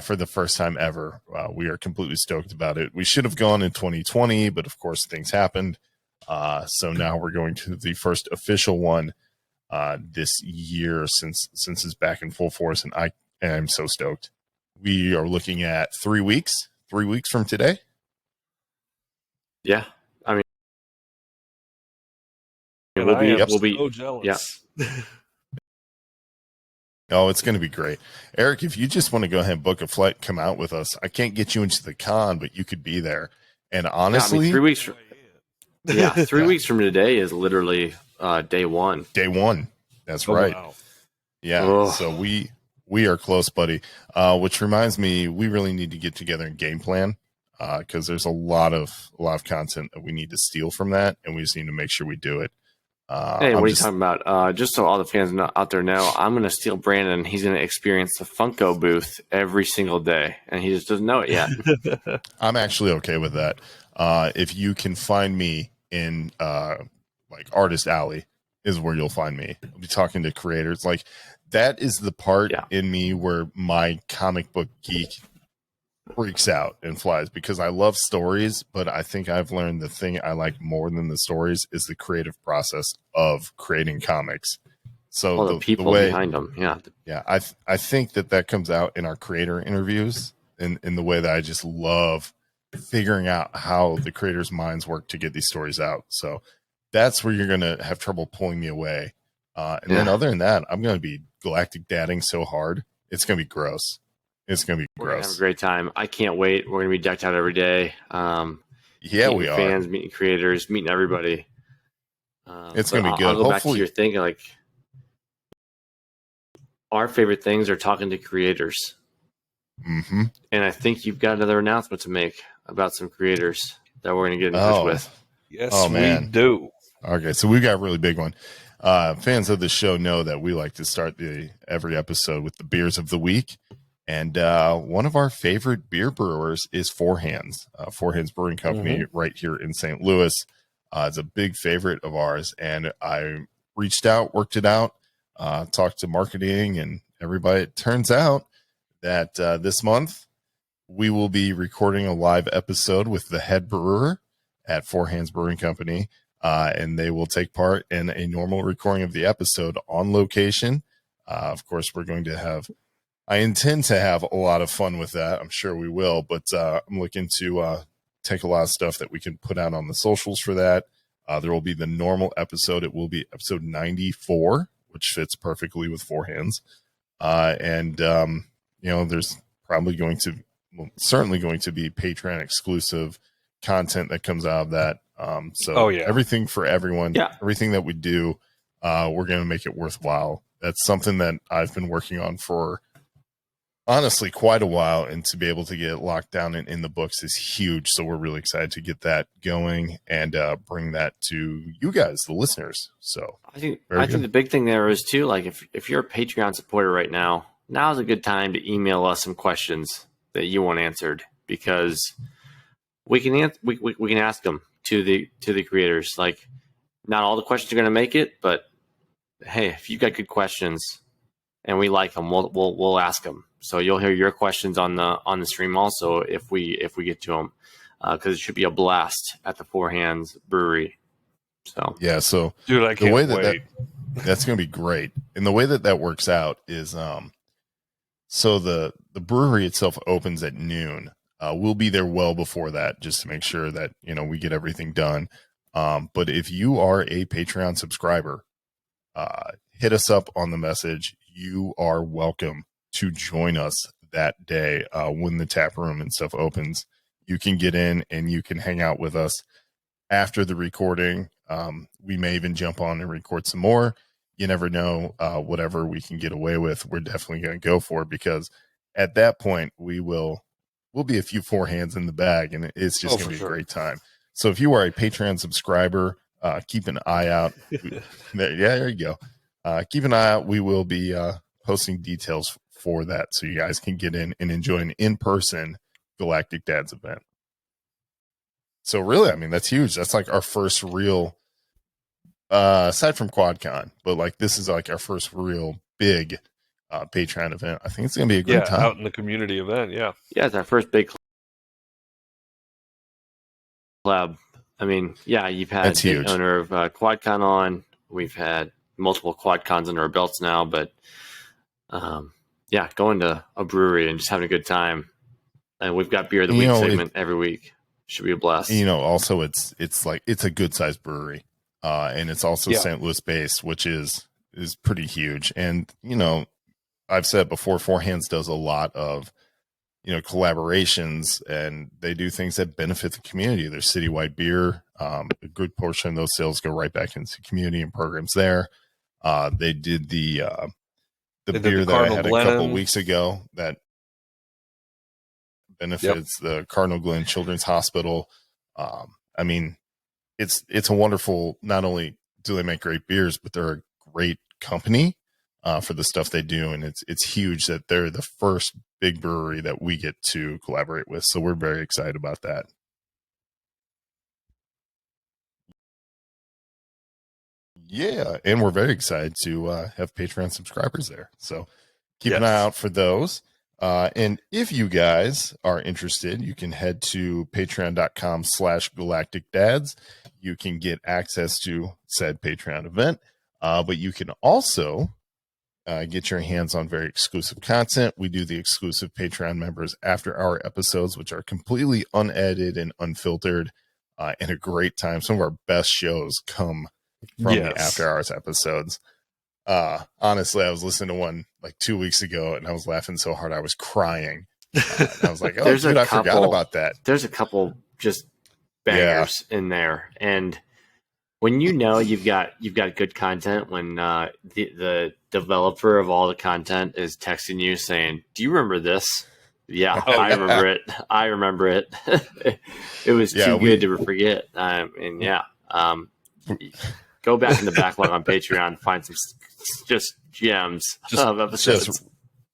for the first time ever. We are completely stoked about it. We should have gone in 2020, but of course things happened. So now we're going to the first official one this year since it's back in full force, and I am so stoked. We are looking at 3 weeks from today. Yeah. I mean, Man, we'll be so jealous. Yeah. Oh, it's going to be great. Eric, if you just want to go ahead and book a flight, come out with us. I can't get you into the con, but you could be there. And honestly, 3 weeks. 3 weeks from today is literally day one. Day one. That's right. Wow. Yeah. Oh. So we are close, buddy. Which reminds me, we really need to get together and game plan because there's a lot of content that we need to steal from that, and we just need to make sure we do it. Hey, what are you talking about? Just so all the fans out there know, I'm going to steal Brandon. He's going to experience the Funko booth every single day, and he just doesn't know it yet. I'm actually okay with that. If you can find me in like Artist Alley is where you'll find me. I'll be talking to creators. Like that is the part in me where my comic book geek freaks out and flies because I love stories, but I think I've learned the thing I like more than the stories is the creative process of creating comics. So the people behind them. Yeah. I think that comes out in our creator interviews in the way that I just love figuring out how the creators' minds work to get these stories out. So that's where you're going to have trouble pulling me away. Then other than that, I'm going to be galactic dadding so hard. It's going to be gross. It's going to be We're going to gross. have a great time. I can't wait. We're going to be decked out every day. We are. Fans, meeting creators, meeting everybody. It's going to be good. I'll go back to your thing. Like, our favorite things are talking to creators. Mm-hmm. And I think you've got another announcement to make about some creators that we're going to get in touch with. Yes, we do. Okay, so we've got a really big one. Fans of the show know that we like to start every episode with the beers of the week. And one of our favorite beer brewers is Four Hands. Four Hands Brewing Company right here in St. Louis. It's a big favorite of ours. And I reached out, worked it out, talked to marketing and everybody. It turns out that this month we will be recording a live episode with the head brewer at Four Hands Brewing Company. And they will take part in a normal recording of the episode on location. Of course, we're going to I intend to have a lot of fun with that. I'm sure we will, but I'm looking to take a lot of stuff that we can put out on the socials for that. There will be the normal episode. It will be episode 94, which fits perfectly with Four Hands. There's probably certainly going to be Patreon exclusive content that comes out of that. Everything for everyone, everything that we do, we're going to make it worthwhile. That's something that I've been working on for honestly quite a while, and to be able to get it locked down in the books is huge. So we're really excited to get that going and bring that to you guys, the listeners. So I think the big thing there is too, like if you're a Patreon supporter right now, now's a good time to email us some questions that you want answered, because we can ask them to the creators. Like, not all the questions are going to make it, but hey, if you got good questions and we like them, we'll ask them. So you'll hear your questions on the stream also if we get to them, because it should be a blast at the Four Hands Brewery. So yeah, so dude, I can't wait. That's going to be great. And the way that works out is, so the brewery itself opens at noon. We'll be there well before that, just to make sure that we get everything done. But if you are a Patreon subscriber, hit us up on the message. You are welcome to join us that day when the tap room and stuff opens. You can get in and you can hang out with us after the recording. We may even jump on and record some more. You never know. Whatever we can get away with, we're definitely going to go for, because at that point we'll be a few Four Hands in the bag, and it's just going to be a great time. So if you are a Patreon subscriber, keep an eye out. There you go. Keep an eye out. We will be posting details for that, so you guys can get in and enjoy an in-person Galactic Dads event. So really, I mean, that's huge. That's like our first real, aside from QuadCon, but like this is like our first real big Patreon event. I think it's going to be a great time. Out in the community event. Yeah, it's our first big collab. I mean, you've had the owner of QuadCon on. We've had multiple QuadCons under our belts now, but going to a brewery and just having a good time. And we've got beer of the week segment every week. Should be a blast. Also it's like, it's a good sized brewery. and it's also St. Louis based, which is pretty huge. And I've said before, Four Hands does a lot of collaborations, and they do things that benefit the community. There's citywide beer. A good portion of those sales go right back into community and programs there. They did the beer that I had a couple weeks ago that benefits the Cardinal Glen Children's Hospital. I mean, it's a wonderful, not only do they make great beers, but they're a great company for the stuff they do. And it's huge that they're the first big brewery that we get to collaborate with. So we're very excited about that. Yeah. And we're very excited to have Patreon subscribers there. So keep an eye out for those. And if you guys are interested, you can head to patreon.com/GalacticDads. You can get access to said Patreon event. But you can also get your hands on very exclusive content. We do the exclusive Patreon members after hour episodes, which are completely unedited and unfiltered, and a great time. Some of our best shows come from the after hours episodes. Honestly, I was listening to one like 2 weeks ago and I was laughing so hard I was crying. I was like, oh, dude, I forgot about that. There's a couple just bangers in there. And when you've got good content, when the developer of all the content is texting you saying, do you remember this? Yeah, I remember it. I remember it. It was too good to forget. Go back in the backlog on Patreon, find some just gems of episodes. Just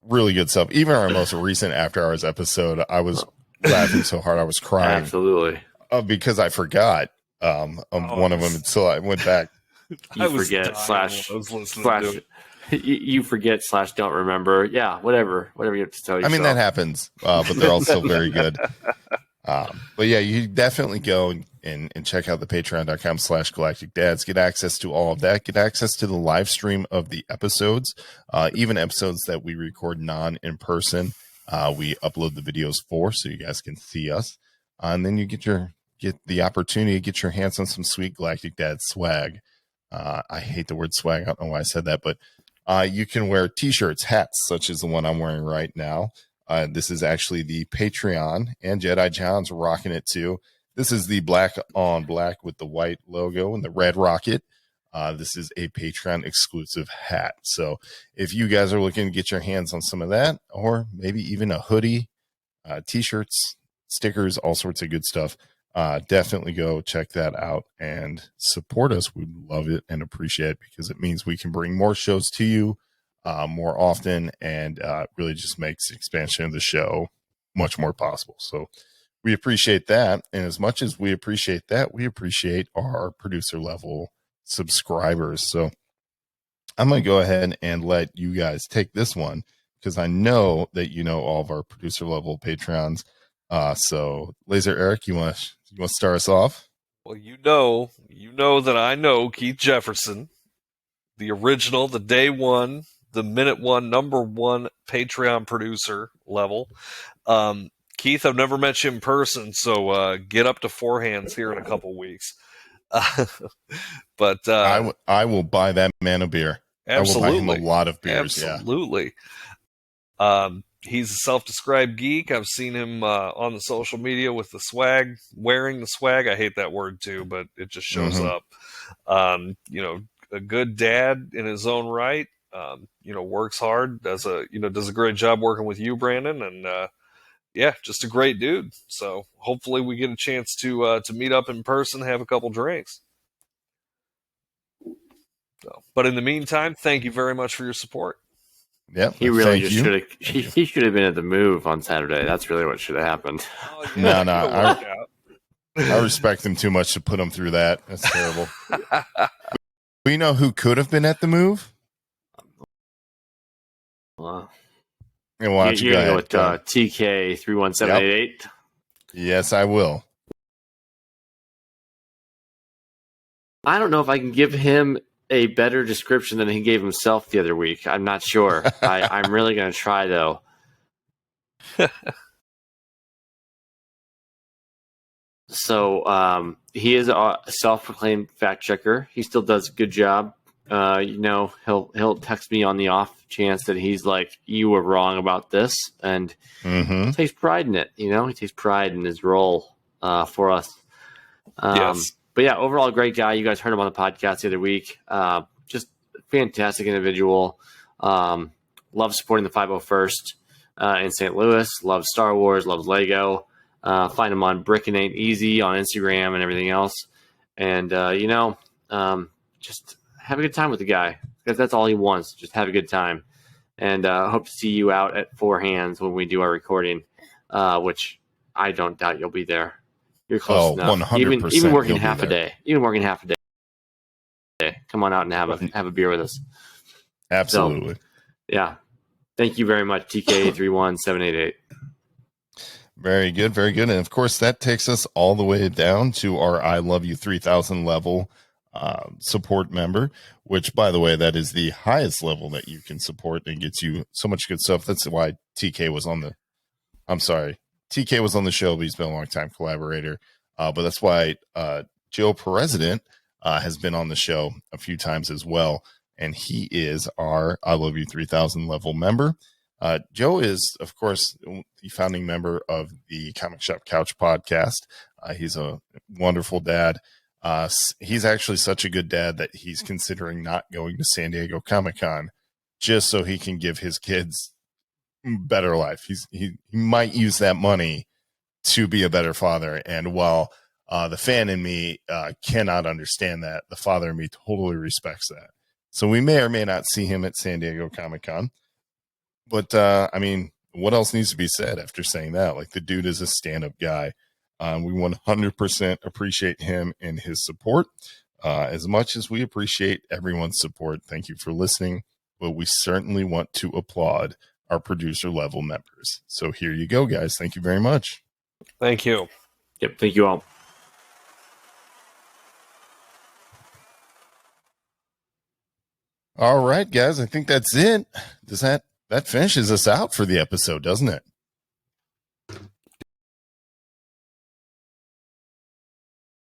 really good stuff. Even our most recent After Hours episode, I was laughing so hard I was crying. Absolutely. Because I forgot one of them until I went back. You forget / don't remember. Yeah, whatever you have to tell yourself. I mean, that happens, but they're all still very good. But yeah, you definitely go and check out the patreon.com/GalacticDads. Get access to all of that. Get access to the live stream of the episodes, even episodes that we record in person. We upload the videos so you guys can see us. And then you get the opportunity to get your hands on some sweet Galactic Dad swag. I hate the word swag. I don't know why I said that, but you can wear t-shirts, hats, such as the one I'm wearing right now. This is actually the Patreon, and Jedi John's rocking it too. This is the black on black with the white logo and the red rocket. This is a Patreon exclusive hat. So if you guys are looking to get your hands on some of that, or maybe even a hoodie, t-shirts, stickers, all sorts of good stuff, definitely go check that out and support us. We'd love it and appreciate it because it means we can bring more shows to you more often, and really just makes the expansion of the show much more possible. So we appreciate that. And as much as we appreciate that, we appreciate our producer level subscribers. So I'm going to go ahead and let you guys take this one because I know that you know all of our producer level Patreons. So Laser Eric, you want to start us off? Well, you know that I know Keith Jefferson, the original, the day one, the minute one, number one Patreon producer level. Keith, I've never met you in person, so get up to Four Hands here in a couple weeks. But I will buy that man a beer. Absolutely. I will buy him a lot of beers. Absolutely. Yeah. He's a self-described geek. I've seen him on the social media with the swag, wearing the swag. I hate that word too, but it just shows up. A good dad in his own right. Works hard, does a great job working with you, Brandon, and just a great dude. So hopefully we get a chance to meet up in person, have a couple drinks. So, but in the meantime, thank you very much for your support. Yeah, he really just should have. He should have been at the move on Saturday. That's really what should have happened. Oh, yeah, no, I respect him too much to put him through that. That's terrible. We know who could have been at the move. Well, and why don't you go with TK 31788? Yes, I will. I don't know if I can give him a better description than he gave himself the other week. I'm not sure. I'm really going to try, though. So he is a self-proclaimed fact checker. He still does a good job. He'll text me on the off chance that he's like, you were wrong about this, and he takes pride in it. He takes pride in his role for us. Yes. But yeah, overall, great guy. You guys heard him on the podcast the other week. Just fantastic individual. Loves supporting the 501st in St. Louis. Loves Star Wars. Loves Lego. Find him on Brick and Ain't Easy on Instagram and everything else. And just have a good time with the guy, because that's all he wants. Just have a good time. And hope to see you out at Four Hands when we do our recording, which I don't doubt you'll be there. You're close enough. 100%. Even working half a day. Come on out and have a beer with us. Absolutely. So, yeah. Thank you very much, TK31788. Very good, very good. And of course, that takes us all the way down to our I Love You 3000 level support member, which, by the way, that is the highest level that you can support and gets you so much good stuff. That's why TK was on the show, but he's been a long time collaborator. But that's why Joe President has been on the show a few times as well. And he is our I Love You 3000 level member. Joe is, of course, the founding member of the Comic Shop Couch podcast. He's a wonderful dad. He's actually such a good dad that he's considering not going to San Diego Comic-Con just so he can give his kids better life. He might use that money to be a better father. And while the fan in me cannot understand that, the father in me totally respects that. So we may or may not see him at San Diego Comic-Con. But, I mean, what else needs to be said after saying that? Like, the dude is a stand-up guy. We 100% appreciate him and his support as much as we appreciate everyone's support. Thank you for listening. But we certainly want to applaud our producer-level members. So here you go, guys. Thank you very much. Thank you. Yep, thank you all. All right, guys. I think that's it. That finishes us out for the episode, doesn't it?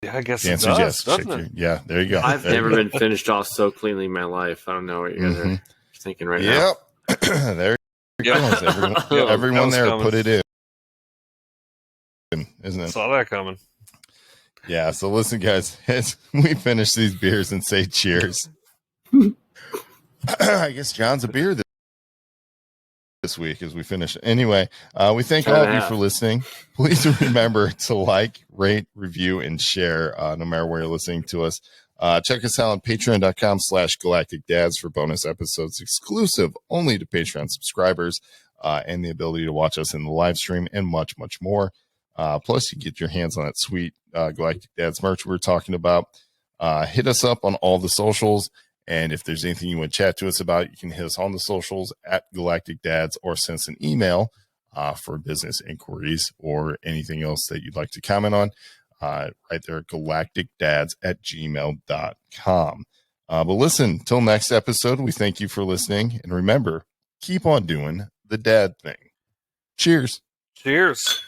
Yeah, I guess the it answer does, is yes. doesn't it? Yeah, there you go. I've never been finished off so cleanly in my life. I don't know what you guys are thinking right now. Yep. There it goes. Everyone there coming. put it in, isn't it? Saw that coming. Yeah, so listen, guys, as we finish these beers and say cheers, I guess John's a beer this week as we finish. Anyway, we thank all of you for listening. Please remember to like, rate, review, and share no matter where you're listening to us. Check us out on patreon.com/GalacticDads for bonus episodes exclusive only to Patreon subscribers and the ability to watch us in the live stream and much, much more. Plus, you get your hands on that sweet Galactic Dads merch we were talking about. Hit us up on all the socials. And if there's anything you want to chat to us about, you can hit us on the socials at Galactic Dads or send us an email for business inquiries or anything else that you'd like to comment on. Right there at galacticdads@gmail.com. But listen, till next episode, we thank you for listening. And remember, keep on doing the dad thing. Cheers. Cheers.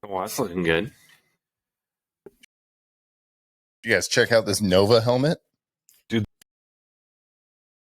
Oh, that's looking good. You guys check out this Nova helmet.